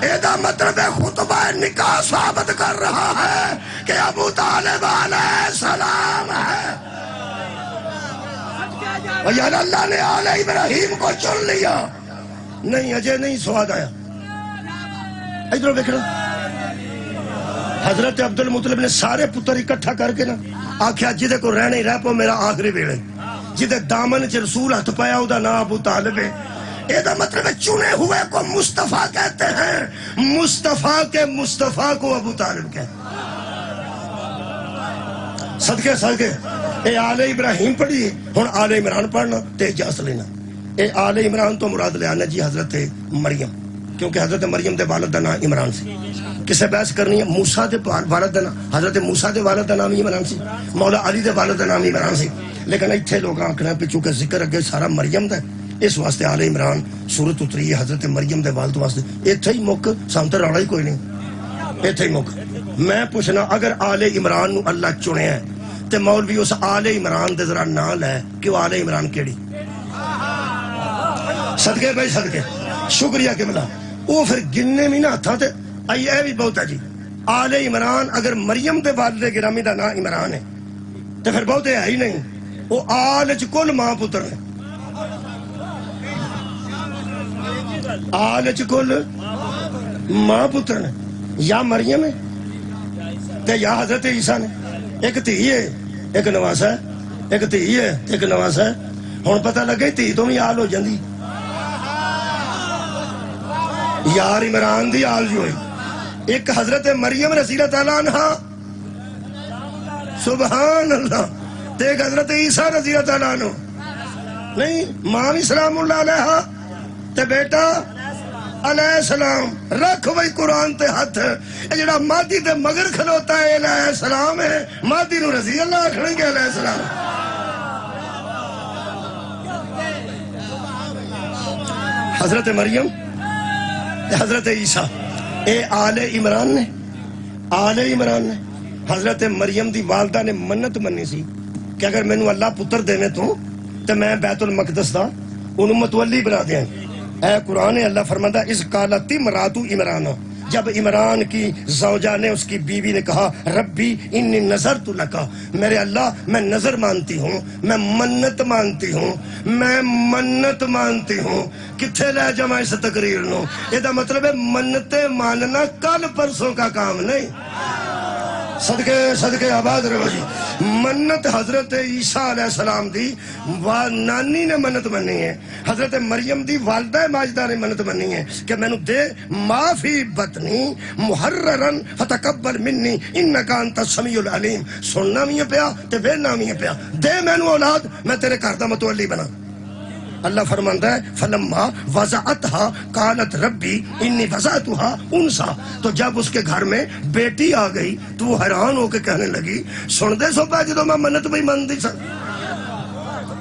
ایدہ مطلب خطبہ نکاح ثابت کر رہا ہے کہ ابو طالب علیہ السلام ہے اور یار اللہ نے آل ابراہیم کو چن لیا نہیں اجے نہیں سواد آیا ادھر دیکھنا حضرت عبد المطلب نے سارے پتر اکٹھا کر کے نا آکھیا جدے کو رہنے رہ پو میرا آخری ویلے جدے دامن چ رسول ہاتھ پایا او دا نام ابو طالب ہے ایدہ مطلب چنے ہوئے کو مصطفیٰ کہتے ہیں مصطفیٰ کے مصطفیٰ کو ابو طالب کہتے ہیں صدقے اے آل ابراہیم پڑھی ہن آل عمران پڑھنا تے اجازت لینا اے آل عمران تو مراد لے آنا جی حضرت مریم کیونکہ حضرت مریم دے والد دا نام عمران سی کسے بحث کرنی ہے موسیٰ دے والد دا نام حضرت موسیٰ دے والد دا نام عمران سی مولا علی دے والد دا نام عمران سی لیکن اتھے لوگ آنکھنا پہ چونکہ ذکر اگے سارا مریم دا اس واسطے آل عمران سورت اتری ہے حضرت مریم دے والد واسطے ایتھے ہی موقع سامتے روڑا ہی کوئی نہیں ایتھے ہی موقع میں پوچھنا اگر آل عمران نو اللہ چنے ہیں تے مولوی اس آل عمران دے ذرا نال ہے کہ وہ آل عمران کیڑی صدقے بھائی صدقے شکریہ کہ ملا وہ پھر گننے میں نہ تھا تے اے بھی بہت ہے جی آل عمران اگر مریم دے والد گرامی دا نام عمران ہے تے پھر بہت ہے ہی نہیں وہ آل چ کل ماں پتر ہے آل چ کل ماں پتر نے یا مریم ہے تے یا حضرت عیسیٰ نے ایک تھی ہے ایک نواسا ہے ایک تھی ہے ایک نواسا ہے ہن پتہ لگے تھی تو بھی آل ہو جاندی یار عمران دی آل جو ہے ایک حضرت مریم رضی اللہ تعالیٰ عنہ سبحان اللہ تے ایک حضرت عیسیٰ رضی اللہ تعالیٰ عنہ نہیں ماں بھی سلام اللہ علیہ تے بیٹا علیہ السلام رکھ بھئی قرآن تے ہاتھ جڑا مادی تے مگر کھلوتا ہے علیہ السلام ہے مادی نو رضی اللہ کھڑیں گے علیہ السلام حضرت مریم حضرت عیسیٰ اے آل عمران نے حضرت مریم دی والدہ نے منت منی سی کہ اگر میں نو اللہ پتر دینے تو میں بیت المقدس دا انہوں متولی بنا دیں اے قرآن اللہ فرماتا اس قالت امراتو عمران جب عمران کی زوجہ نے اس کی بیوی نے کہا ربی انی نظرت لکا میرے اللہ میں نظر مانتی ہوں میں منت مانتی ہوں کتھے لے جمع اس تقریر نو یہ دا مطلب ہے منتیں ماننا کل پرسوں کا کام نہیں صدقے آباد رہو جی منت حضرت عیسیٰ علیہ السلام دی نانی نے منت منی ہے حضرت مریم دی والدہ ماجدہ نے منت منی ہے کہ میں نو دے ما فی بطنی محررن فتقبل منی انکا انت السمیع العلیم سننا بھی ہے پیا تے بینا بھی ہے پیا دے میں نو اولاد میں تیرے کردہ متولی بنا اللہ فرماندا ہے فلما وضعتها قالت ربی انی وضعتها انسا تو جب اس کے گھر میں بیٹی آ گئی تو وہ حیران ہو کے کہنے لگی سن دے سو پہ جدو میں منت بھی من دی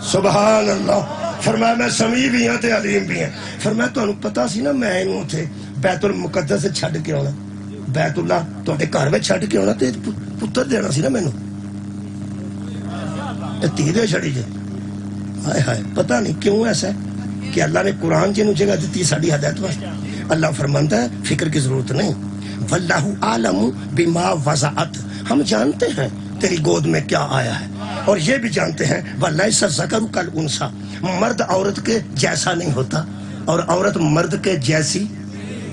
سبحان اللہ فرمایا میں سمیع بھی ہیں تے علیم بھی ہیں فرمایا تو انہوں پتا سی نا میں انہوں تھے بیت المقدس سے چھڑ کے ہونا بیت اللہ تو اٹھے گھر میں چھڑ کے ہونا تے پتر دینا سی نا میں نو تیرے چھڑی جے ہائے پتہ نہیں کیوں ایسا ہے کہ اللہ نے قرآن جنہوں جگہ دیتی ساڑی ہدایت واسطے اللہ فرمانتا ہے فکر کی ضرورت نہیں واللہ عالم بما وضعت ہم جانتے ہیں تیری گود میں کیا آیا ہے اور یہ بھی جانتے ہیں وَلَيْسَ الذَّكَرُ كَالْأُنثىٰ مرد عورت کے جیسا نہیں ہوتا اور عورت مرد کے جیسی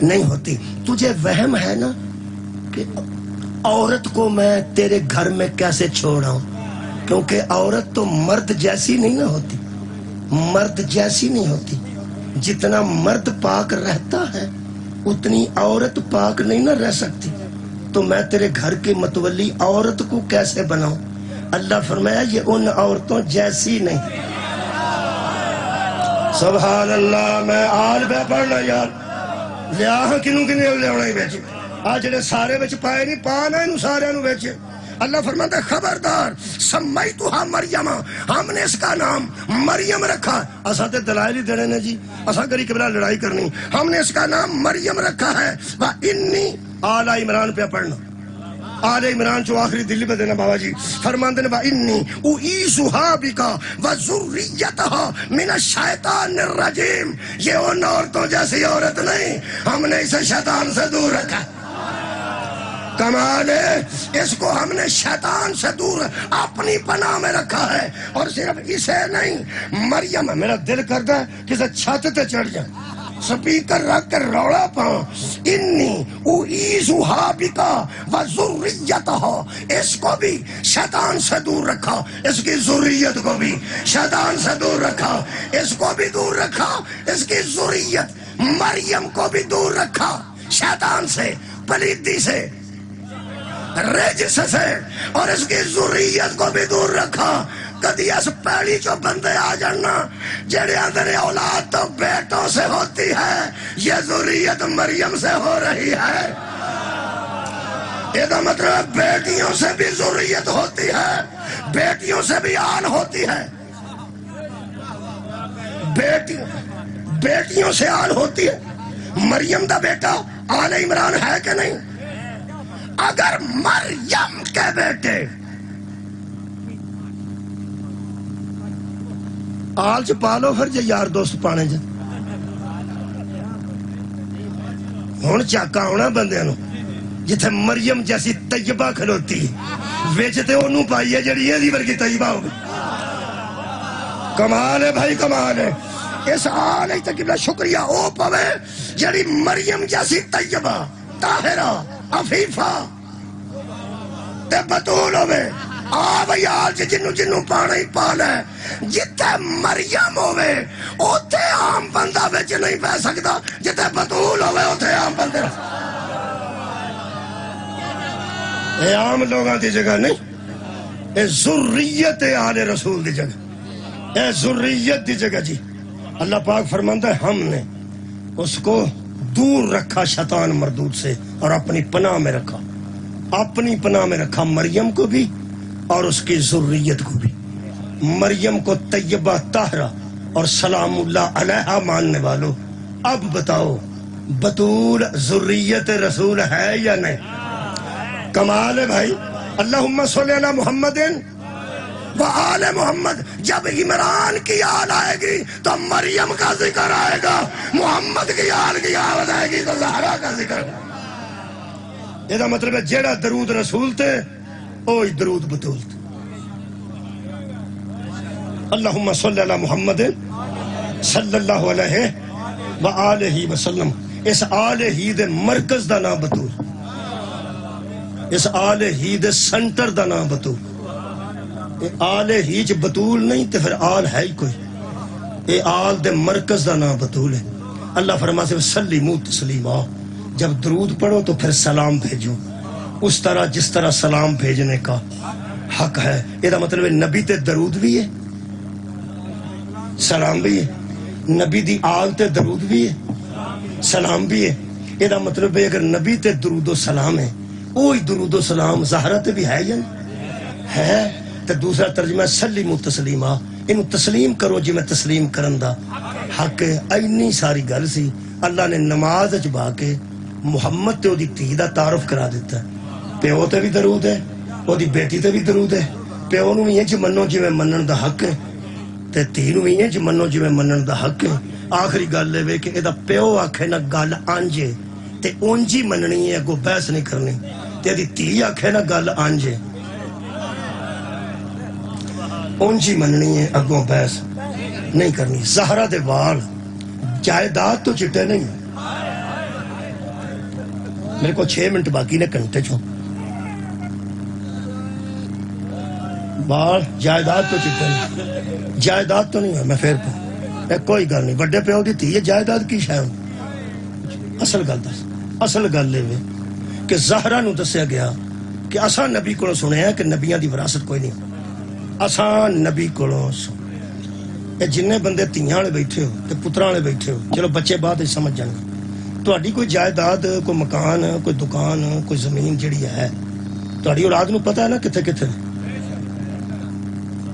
نہیں ہوتی تجھے وہم ہے نا کہ عورت کو میں تیرے گھر میں کیسے چھوڑاؤں، کیونکہ عورت تو مرد جیسی نہیں نہ ہوتی، مرد جیسی نہیں ہوتی۔ جتنا مرد پاک رہتا ہے اتنی عورت پاک نہیں نہ رہ سکتی، تو میں تیرے گھر کی متولی عورت کو کیسے بناؤں؟ اللہ فرمایا یہ ان عورتوں جیسی نہیں۔ سبحان اللہ۔ میں آل پہ پڑھنا یار، لیا کنوں کنوں لے ہونا ہی بیچے، آج جڑے سارے بیچ پائے نہیں پانا انہوں سارے انہوں بیچے۔ اللہ فرماتا ہے خبردار سمیتوہا مریم، ہم نے اس کا نام مریم رکھا۔ اسا تے دلائل ہی دینے نے جی، اسا کری قبلہ لڑائی کرنی، ہم نے اس کا نام مریم رکھا ہے۔ وَإِنِّي آل عمران پہ پڑھنا، آل عمران جو آخری دلی پہ دینا بابا جی، فرماندے نے وَإِنِّي أُعِيذُهَا بِكَ وَذُرِّيَّتَهَا مِنَ الشَّيْطَانِ الرَّجِيمِ۔ یہ ان عورتوں جیسی عورت نہیں، ہم نے اسے شیطان سے دور رکھا۔ کمال ہے، اس کو ہم نے شیطان سے دور اپنی پناہ میں رکھا ہے۔ اور صرف اسے نہیں، مریم، میرا دل کرتا ہے کسی چھت تے چڑھ جائے، سپیکر رکھ کر روڑا پاؤں، انی اعیذھا بک وذریتھا، اس کو بھی شیطان سے دور رکھا، اس کی ذریت کو بھی شیطان سے دور رکھا، اس کو بھی دور رکھا، اس کی ذریت مریم کو بھی دور رکھا شیطان سے، پلیدی سے، رجس سے، اور اس کی ذریت کو بھی دور رکھا۔ کدی اس پہلی جو بندے آ جانا جڑے اندر اولاد تو بیٹوں سے ہوتی ہے، یہ ذریت مریم سے ہو رہی ہے۔ یہ مطلب بیٹیوں سے بھی ذریت ہوتی ہے، بیٹیوں سے بھی آل ہوتی ہے، بیٹیوں سے آل ہوتی ہے۔ مریم دا بیٹا آل عمران ہے کہ نہیں؟ اگر مریم کے بیٹے آل چ پالو پھر جے یار دوست پانے جا ہون چاکا ہونا بندے نو جتھے مریم جیسی طیبہ کھلوتی ویچتے انہوں پائیے جڑی یہ دیور کی طیبہ ہوگی۔ کمال ہے بھائی، کمال ہے۔ اس آل تقیبلہ شکریہ او پوے جڑی مریم جیسی طیبہ، طاہرہ، عفیفہ تے بطول ہوئے۔ بھئی آج جنوں پانا ہی پانا ہے۔ جتے مریم ہوئے اوتے عام بندہ بچ نہیں پہ سکتا، جتے بطول ہوئے اوتے عام بندے رہ۔ اے عام لوگاں دی جگہ نہیں، اے ذریت آل رسول دی جگہ، اے ذریت دی جگہ جی۔ اللہ پاک فرماتا ہے ہم نے اس کو دور رکھا شیطان مردود سے اور اپنی پناہ میں رکھا، اپنی پناہ میں رکھا مریم کو بھی اور اس کی ذریت کو بھی۔ مریم کو طیبہ طاہرہ اور سلام اللہ علیہ ماننے والو، اب بتاؤ بطول ذریت رسول ہے یا نہیں؟ کمال ہے بھائی۔ اللہم صلی علی محمد وآل محمد۔ جب عمران کی آل آئے گی تو مریم کا ذکر آئے گا، محمد کی آل کی آواز آئے گی تو زہرا کا ذکر۔ یہ مطلب ہے جیڑا درود رسول تے اوہی درود بطول تے۔ اللہم صلی علی محمد صلی اللہ علیہ وآلہ وسلم۔ اس آل ہی دے مرکز دا نام بطول، اس آل ہی دے سنٹر دا نام بطول۔ آل ہی چ بطول نہیں تے پھر آل ہے ہی کوئی، اے آل دے مرکز دا نام بطول ہے۔ اللہ فرما سے سلیمو تسلیما، جب درود پڑھو تو پھر سلام بھیجو اس طرح جس طرح سلام بھیجنے کا حق ہے۔ یہ مطلب ہے نبی تے درود بھی ہے، سلام بھی ہے، نبی دی آل تے درود بھی ہے، سلام بھی ہے۔ یہ مطلب ہے اگر نبی تے درود و سلام ہے، وہی درود و سلام زہرا تے بھی ہے یا نہیں ہے؟ تو دوسرا ترجمہ سلیمو تسلیما، انہوں تسلیم کرو جی میں تسلیم کرن دا حق ہے۔ اینی ساری گل سی، اللہ نے نماز اچبا کے محمد تے او دی تھی دا تعارف کرا دیتا ہے۔ پیو تے بھی درود ہے، او دی بیٹی تے بھی درود ہے، پیو نو یہ جی منو جی میں منن دا حق ہے، تے تھی نو یہ جی منو جی میں منن دا حق ہے۔ آخری گل لے کہ ادا پیو آکھے نا گل آنجے تے اونجی مننی ہے، اگو بحث نہیں کرنی، تے دی تھی آکھے نا گل آنجے اونجی مننی ہے، اگوں بحث نہیں کرنی۔ زہرا دے وال جائیداد تو چٹے نہیں، میرے کو 6 منٹ باقی نے گھنٹے چھو بال جائیداد تو چٹے نہیں، جائیداد تو نہیں ہے، میں پھر پہ کوئی گل نہیں، بڑے پیو دی تھی جائیداد کی شاید اصل گل دس، اصل گل یہ کہ زہرا نو دسیا گیا کہ اساں نبی کو سنیا کہ نبیاں دی وراثت کوئی نہیں، اساں نبی کو سن یہ جن بندے تیاں والے بیٹھے ہو تے پتراں والے بیٹھے ہو، چلو بچے بعد سمجھ جان گے، تہاڈی کوئی جائیداد، کوئی مکان، کوئی دکان، کوئی زمین جڑی ہے تہاڈی اولاد نو پتہ ہے نا کتھے کتھے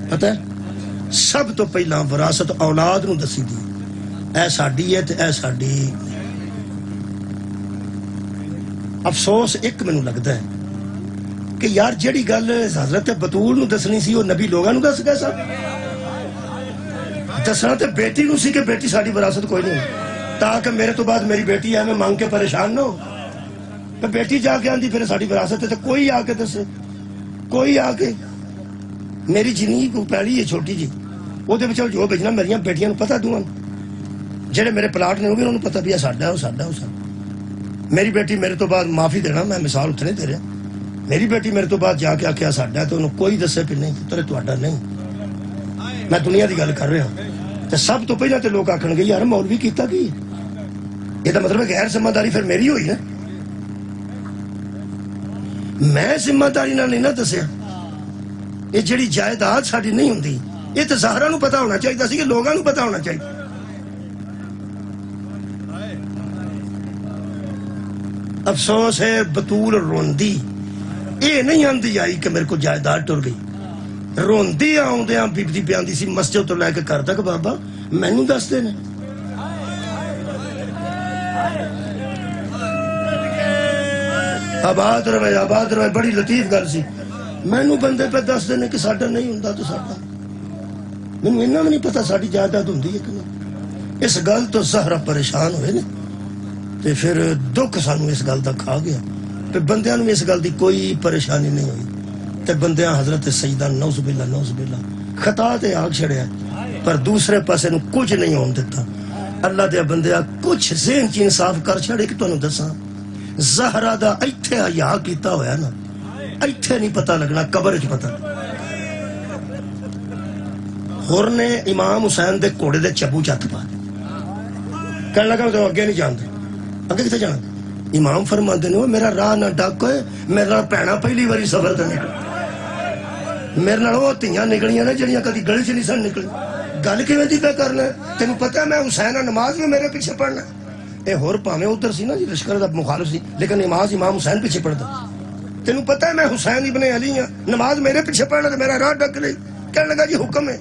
پتہ ہے؟ سب تو پہلا وراثت اولاد نو دسی دی، اے ساڈی ہے تے اے ساڈی۔ افسوس ایک مینوں لگدا ہے کہ یار جڑی گل حضرت بطول نو دسنی سی وہ نبی لوگاں نو دس گئے سا، دسنا تے بیٹی نو سی کہ بیٹی ساڈی وراثت کوئی نہیں، تاکہ میرے تو بعد میری بیٹی ہے میں مانگ کے پریشان نہ ہو، بیٹی جا کے آندی پھر ساڈی وراثت ہے تے کوئی آ کے دسے، کوئی آ کے میری جنی کو پیلی ہے چھوٹی جی وہ دے وچ جو بھیجنا میری بیٹیاں نو پتہ دوں جڑے میرے پلاٹ نے وہ بھی انہوں پتہ بھی ہے ساڈا ہے وہ ساڈا وہ ساڈا۔ میری بیٹی میرے تو بعد معافی دینا، میں مثال اتنے دے رہا، میری بیٹی میرے تو بعد جا کے آکھیا ساڈا ہے تو انہوں کوئی دسے پھر نہیں پتر تہاڈا نہیں، میں دنیا دی گل کر رہا ہوں۔ تے سب تو پہلے تے لوگ آکھن گے یار مولوی کیتا کی یہ تو مطلب غیر ذمہ داری پھر میری ہوئی نا، میں ذمہ داری نہ نہیں نہ دسیا، یہ جڑی جائیداد ساڈی نہیں ہوندی یہ تو زہرا نو پتہ ہونا چاہیے سی کہ لوگاں نو پتہ ہونا چاہیے۔ افسوس ہے بطول روندی یہ نہیں آندی آئی کہ میرے کو جائیداد ٹر گئی، روندی آؤندیاں بیبی پیاندی سی مسجد تو لے کے گھر تک بابا مینوں دس دے نے، آباد رہے بڑی لطیف گل سی، مینوں بندے پہ دس دے نے کہ ساڈا نہیں ہوندا تو ساڈا، مینوں انہاں بھی نہیں پتہ ساڈی جائیداد ہوندی ہے کہ نہیں۔ اس گل تو زہرا پریشان ہوئے نے تے پھر دکھ سانو اس گل دا کھا گیا، تے بندیاں نوں اس گل دی کوئی پریشانی نہیں ہوئی، تے بندیاں حضرت سیدہ نعوذ باللہ خطا تے آگ چھڑیا، پر دوسرے پاسے نو کچھ نہیں ہون دیتا۔ اللہ دے بندیا کچھ ذہن چ انصاف کر چھڑے کہ تانوں دساں زہرا دا ایتھے حیا کیتا ہویا نا، ایتھے نہیں پتہ لگنا قبر وچ پتہ۔ ہور نے امام حسین دے کوڑے دے چبو چت پا کہنے لگا تو اگے نہیں جانتے، اگے کتے جانا؟ امام فرماندے نے میرا راہ نہ ڈک ہوئے، میرے نال بھیڑاں پہلی واری سفر تے نکل، میرے نال وہ تیاں نکلیاں نے جڑیاں کدی گلی چ نہیں سن نکلی، گل کیویں دی پہ کرنا؟ تینوں پتہ میں حسین نماز میں میرے پیچھے پڑھنا، اے ہور پاویں ادھر سی نا جی لشکر دا مخالف سی لیکن نماز امام حسین پیچھے پڑھدا، تینوں پتہ ہے میں حسین ابن علی ہاں، نماز میرے پیچھے پڑھنا تے میرا راہ ڈک لئی۔ کہنے لگا جی حکم ہے،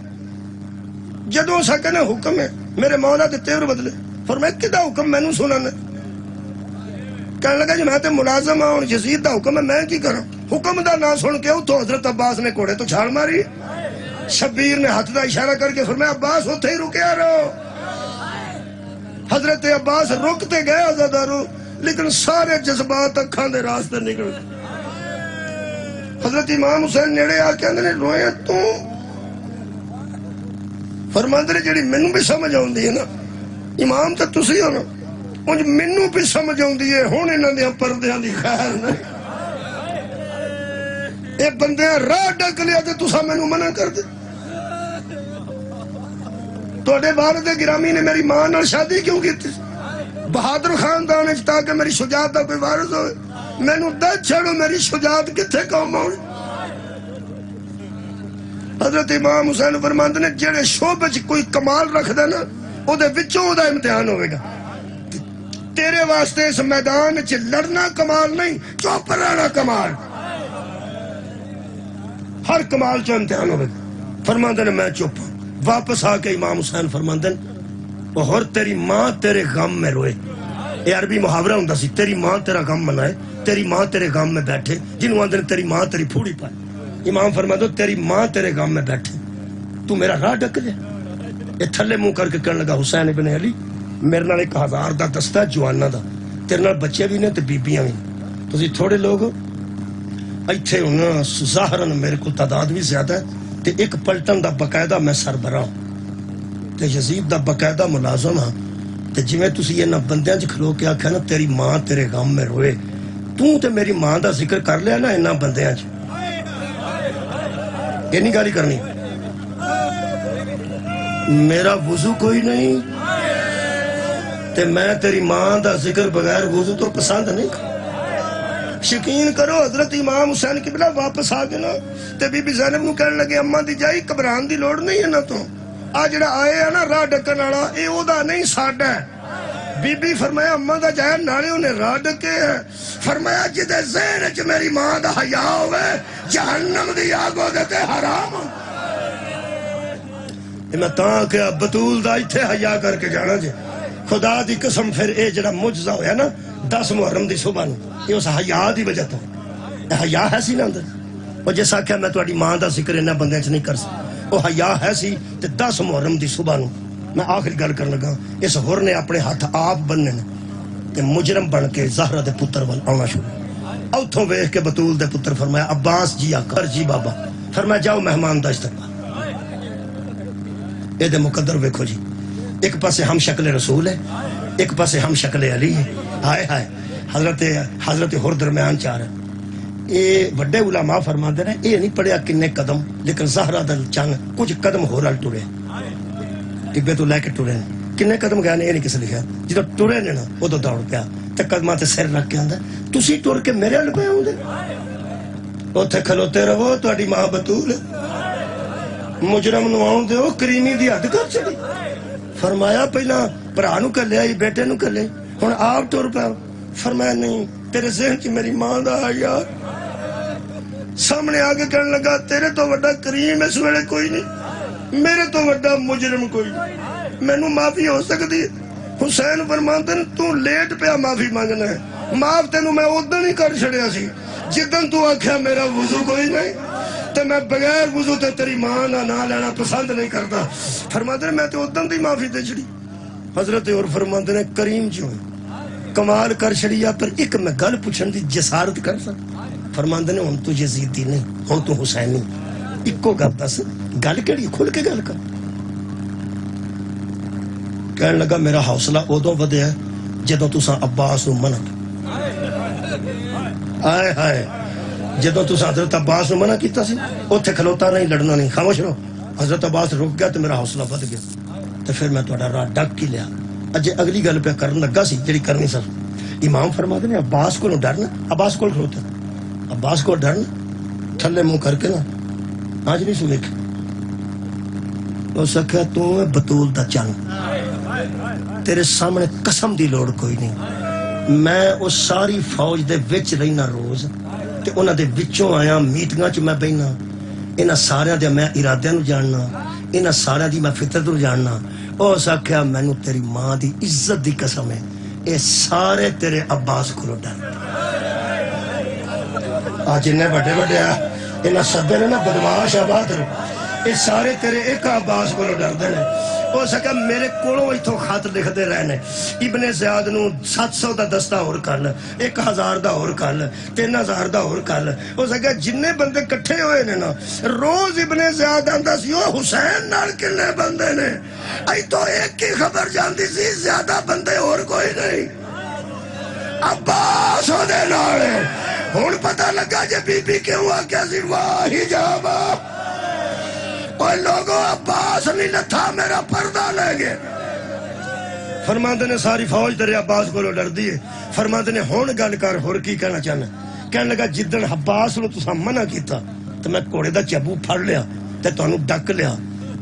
جدوں سا کہنا حکم ہے میرے مولا دے تیور بدلے، فرمایا کدا حکم مینوں سنانا؟ کہنے لگا جی میں تے ملازم ہوں، یزید دا حکم ہے میں کی کراں؟ حکم دا نہ سن کے اتھوں حضرت عباس نے کوڑے تو چھال ماری، شبیر نے ہاتھ دا اشارہ کر کے فرمایا عباس اتھے ہی رکیا رہو۔ حضرت عباس رکتے گئے عزادارو، لیکن سارے جذبات اکھاں دے راستے نکل گئے۔ حضرت امام حسین نیڑے آ کے اندر روئے تو فرماندے نے جڑی مینوں بھی سمجھ آوندی ہے نا امام تے تسی ہو نا، انج مینوں بھی سمجھ آوندی ہے، ہن انہاں دے پردیاں دی خیر نہیں، اے بندیاں راہ ڈک لیا تے تساں مینوں منع کر دے۔ تواڈے والد گرامی نے میری ماں نال شادی کیوں کیتی؟ بہادر خاندان وچ تاکہ میری شجاعت دا کوئی وارث ہوئے، مینوں دس چھڑو میری شجاعت کتھے قوم آؤ۔ حضرت امام حسین فرماندے نے جڑے شعبے وچ کوئی کمال رکھدا نا او دے وچوں او دا امتحان ہوئے گا، تیرے واسطے اس میدان وچ لڑنا کمال نہیں، چپ رہنا کمال، ہر کمال چ امتحان ہوئے گا۔ فرماندے نے میں چپ، واپس آ کے امام حسین فرماندے اور تیری ماں تیرے غم میں روئے، یہ عربی محاورہ ہوندا سی، تیری ماں تیرا غم منائے، تیری ماں تیرے غم میں بیٹھے، جنہوں آندے تیری ماں تیری پھوڑی پائے، امام فرماندے تیری ماں تیرے غم میں بیٹھے، تو میرا راہ ڈک لے۔ یہ تھلے منہ کر کے کہنے لگا حسین ابن علی میرے نال 1000 دا دستہ جواناں دا، تیرے نال بچے بھی نے تے بیبیاں بھی، تسی تھوڑے لوگ ایتھے ہن ظاہراً میرے کو تعداد بھی زیادہ ہے تے ایک پلٹن دا باقاعدہ میں سربراہ تے یزید دا باقاعدہ ملازم ہاں، تے جویں تسی انہاں بندیاں وچ کھلو کے آکھیا نا تیری ماں تیرے غم میں روئے، تو تے میری ماں دا ذکر کر لیا نا انہاں بندیاں وچ، یہ نہیں گالی کرنی. میرا وضو کوئی نہیں تے میں تیری ماں دا ذکر بغیر وضو تو پسند نہیں. یقین کرو حضرت امام حسین قبلہ واپس آ گئے نا تے بی بی زینب نو کہنے لگے اماں دی جائی گھبران دی لوڑ نہیں ہے نا تو آ جڑا آئے ہے نا راہ ڈکن والا اے او دا نہیں ساڈا ہے. بی بی فرمایا اماں دا جایا نالے انہیں راہ ڈکے ہے. فرمایا جدے ذہن وچ میری ماں دا حیا ہوئے جہنم دی آگ ہو دے تے حرام. میں تاں کہ بطول دا ایتھے حیا کر کے جانا جے خدا دی قسم. پھر اے جڑا معجزہ ہویا نا 10 محرم دی صبح نو یہ اس حیا دی وجہ تو حیا ہے سی نا اندر. وہ جیسا آکھیا میں تہاڈی ماں دا ذکر انہاں بندیاں چ نہیں کر سکتا وہ حیا ہے سی. تے 10 محرم دی صبح نو میں آخری گل کرن لگا اس ہور نے اپنے ہاتھ آپ بننے تے مجرم بن کے زہرا دے پتر ول آنا شروع. اوتھوں ویکھ کے بطول دے پتر فرمایا عباس جی آقا جی بابا. فرمایا جاؤ مہمان دا استقبال. اے دے مقدر ویکھو جی ایک پاسے ہم شکل رسول ہے ایک پاسے ہم شکل علی ہے. ہائے ہائے حضرت ہور درمیان چار ہے. اے بڑے علماء فرماندے نے اے نہیں پڑھیا کنے قدم لیکن زہرا دا چن کچھ قدم ہور ال ٹرے ٹبے تو لے کے ٹرے کنے قدم گئے نے یہ نہیں کسے لکھا. جدو ٹرے نے نا ادو دوڑ پیا تے قدماں تے سر رکھ کے آندا تسی ٹر کے میرے ال پے آوندے اوتھے کھلوتے رہو تہاڈی ماں بطول مجرم نو آون دیو کریمی دی حد کر چلی. فرمایا پہلا بھرا نو کلیا بیٹے نو کلیا ہن آپ ٹر پیا. فرمایا نہیں تیرے ذہن چ میری ماں دا حیا. سامنے آگے کہنے لگا تیرے تو وڈا کریم اس ویلے کوئی نہیں میرے تو وڈا مجرم کوئی نہیں. مینوں معافی ہو سکتی. حسین فرماندے نے تو لیٹ پیا معافی مانگنا ہے. معاف تینوں میں ادن ہی کر چھڑیا سی جدن تو آکھیا میرا وضو کوئی نہیں تے میں بغیر وضو تے تیری ماں نہ نہ لینا پسند نہیں کرتا. فرماندے نے میں تے ادن دی معافی دے چھڑی. حضرت اور فرماندے نے کریم جو کمال کر چھڑیا پر ایک میں گل پوچھن دی جسارت کر سکتا. فرماندے نے ہن تو یزیدی نہیں ہن تو حسینی. اکو گل دس گل کیڑی کھل کے گل کر. کہنے لگا میرا حوصلہ ادوں ودیا جدوں تساں عباس نو منع آئے ہائے جدوں تساں حضرت عباس نو منع کیتا سی اوتھے کھلوتا نہیں لڑنا نہیں خاموش رہو. حضرت عباس رک گیا تو میرا حوصلہ ود گیا تو پھر میں تہاڈا راہ ڈک کے لیا. اجے اگلی گل پہ کرن لگا سی جڑی کرنی سی. امام فرماتے نے عباس کو ڈرنا عباس کو کھلوتا عباس کو ڈرنا تھلے منہ کر کے نا آج نہیں سو ویکھ اس آکھیا تو بطول دا چن تیرے سامنے قسم دی لوڑ کوئی نہیں. میں اس ساری فوج دے وچ رہنا روز تے انہاں دے وچوں آیا میٹنگاں چ میں بہنا انہاں سارے دے میں ارادیاں نو جاننا انہاں سارے دی میں فطرت نو جاننا. اس آکھیا مینوں تیری ماں دی عزت دی قسم ہے اے سارے تیرے عباس کو ڈر. آج انہیں بڑے بڑے انہاں سدے نے نا بدماش آباد اے سارے تیرے ایک عباس کو ڈر دے نے. ہو سکا میرے کولوں ایتھوں خط لکھدے رہنے ابن زیاد نو 700 دا دستہ اور کل 1000 دا اور کل 3000 دا اور کل. ہو سکا جننے بندے کٹھے ہوئے نے نا روز ابن زیاد آندا سی او حسین نال کنے بندے نے ایتھوں ایک ہی خبر جاندی سی زیادہ بندے اور کوئی نہیں عباس ہو دے نال. ہن پتہ لگا جے بی بی کیوں آکھیا سی واہ حجابا اوہ لوگوں عباس نہیں لتھا میرا پردہ لے گئے. فرماندے نے ساری فوج تیرے عباس کو ڈر دیے. فرماندے نے ہون گل کر ہور کی کہنا چاہنا. کہنے لگا جدن عباس نو تساں منع کیتا تو میں کوڑے دا چابو پھڑ لیا تے تانوں ڈک لیا.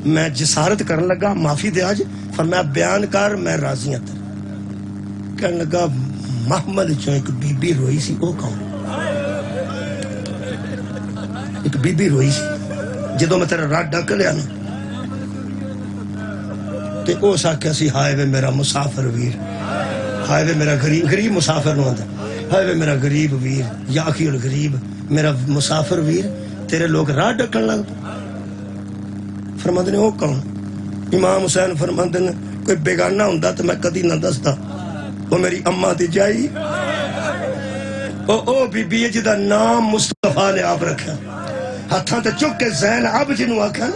میں جسارت کرن لگا معافی دے آج فرمایا بیان کر میں راضی ہاں تیرے. کہنے لگا محمل چوں ایک بی بی روئی سی او کون. ایک بی بی روئی سی جدو میں تیرا راہ ڈک لیا نا تے او ساکھیا سی ہائے وے میرا مسافر ویر ہائے وے میرا غریب مسافر نو آندا ہائے وے میرا غریب ویر یا اخی الغریب میرا مسافر ویر تیرے لوگ راہ ڈکن لگ پے. فرماندے نے او کون. امام حسین فرماندے نے کوئی بیگانہ ہوندا تے میں کدی نہ دسدا وہ میری اماں دی جائی او بی بی جدا نام مصطفیٰ نے آپ رکھا ہاتھاں تے چک کے زین اب جنوں آکھن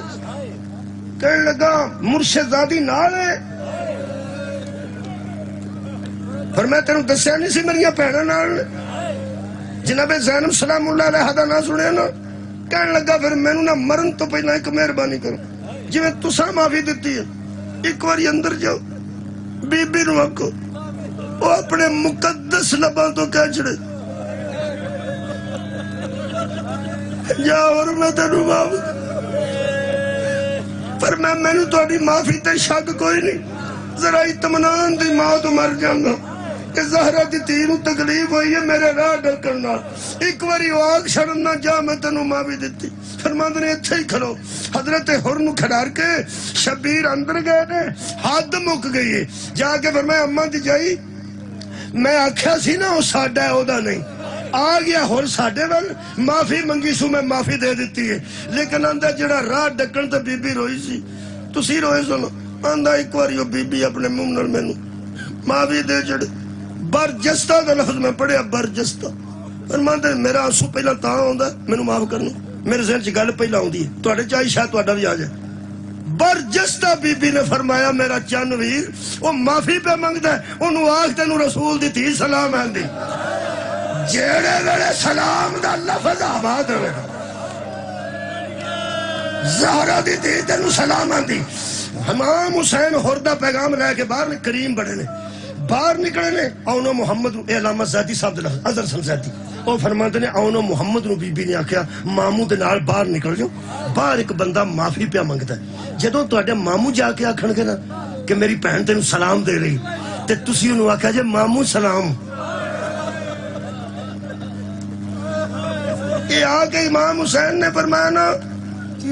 کہنے لگا مرشد زادی نال ہے. فرمایا تینوں دسیا نہیں سی میری بھیناں نال. جناب زینب سلام اللہ علیہ دا نام سنیا نا کہنے لگا پھر مینوں نہ مرن تو پہلا ایک مہربانی کرو، جی میں تساں معافی دیتی ہے، ایک باری اندر جاؤ، بی بی نو آکھو وہ اپنے مقدس لباں تو کہہ چھڑے جا اور میں تینوں معاف، پر مینوں تہاڈی معافی تے شک کوئی نہیں، ذرا اطمینان دی ماں تو مر جانا کہ زہرا دی دھی نوں تکلیف ہوئی ہے میرے راہ ڈکن نال، ایک باری وہ آگ چھڑن نہ جا میں تینوں معافی دیتی۔ فرماندے نے اتھے ہی کھلو، حضرت حر نوں کھڑار کے شبیر اندر گئے نے، حد مک گئی ہے، جا کے فرمایا اماں دی جائی میں آکھیا سی نا وہ ساڈا ہے او دا نہیں، آ گیا ہور ساڈے ول، معافی منگی سو میں معافی دے دیتی ہے، لیکن آندا جڑا راہ ڈکن تے بی بی روئی سی تسی روئے سنو، آندا ایک باری وہ بی بی اپنے منہ نال مینوں معافی دے چھڑ، برجستہ دا لفظ میں پڑھیا برجستہ، فرماندے میرا آنسو پہلا تاں ہوندا مینوں معاف کرنا، میرے ذہن چ گل پہلا ہوندی ہے، تواڈے چاہی شاید تواڈا بھی آ جائے۔ برجستہ بی بی نے فرمایا میرا چن ویر وہ معافی پہ منگدا ہے، انہوں آکھ تینوں رسول دی تھی سلام آندی، جیڑے ویلے سلام دا لفظ آباد ہوئے زہرا دی تھی تینوں سلام آندی۔ امام حسین ہردہ پیغام لے کے باہر کریم بڑے نے باہر نکلے نے، اونو محمد اے علامہ زیدی صاحب دے لفظ اظہر سن زیدی وہ فرماتے نے اونو محمد نو بی بی نے آکھیا ماموں دے نال باہر نکل جاؤ، باہر ایک بندہ معافی پیا منگتا ہے، جدوں تواڈے ماموں جا کے آکھن گے نا کہ میری بہن تینوں سلام دے رہی تے تسی انہوں آکھیا جے ماموں سلام، یہ آ کے امام حسین نے فرمایا نا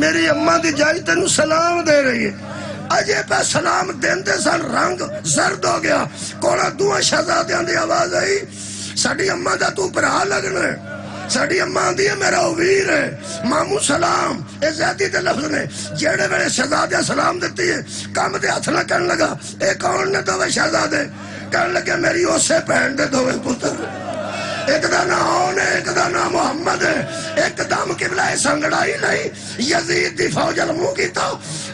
میری اماں دی جائی تینوں سلام دے رہی ہے، اجے پہ سلام دیندے سن رنگ زرد ہو گیا، کوڑا دوہاں شہزادیاں دی آواز آئی ساڈی اماں دا تو برا لگنا ہے، ساڈی اماں دی میرا ویر ہے، ماموں سلام، اے زیادی دے لفظ نے، جیڑے ویلے شہزادیاں سلام دیتی ہے کام دے ہاتھ نہ کہنے لگا اے کون نے دوے شہزادے، کہنے لگے میری اسے بہن دے دوے پتر، ایک دا نام ہے ایک دا نام محمد ہے، ایک دم قبلہ سنگڑائی نہیں، یزید دی فوج المو کی تو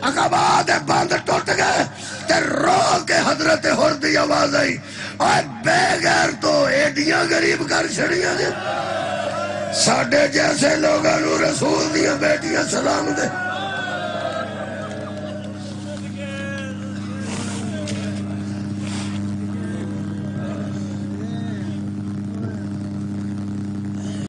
اقباد باندھ ٹوٹ گئے تے رو کے حضرت حر دی آواز آئی اور بے غیر تو ایڈیاں غریب کر چھڑیاں جے، ساڑھے جیسے لوگاں نو رسول دیاں بیٹیاں سلام دے۔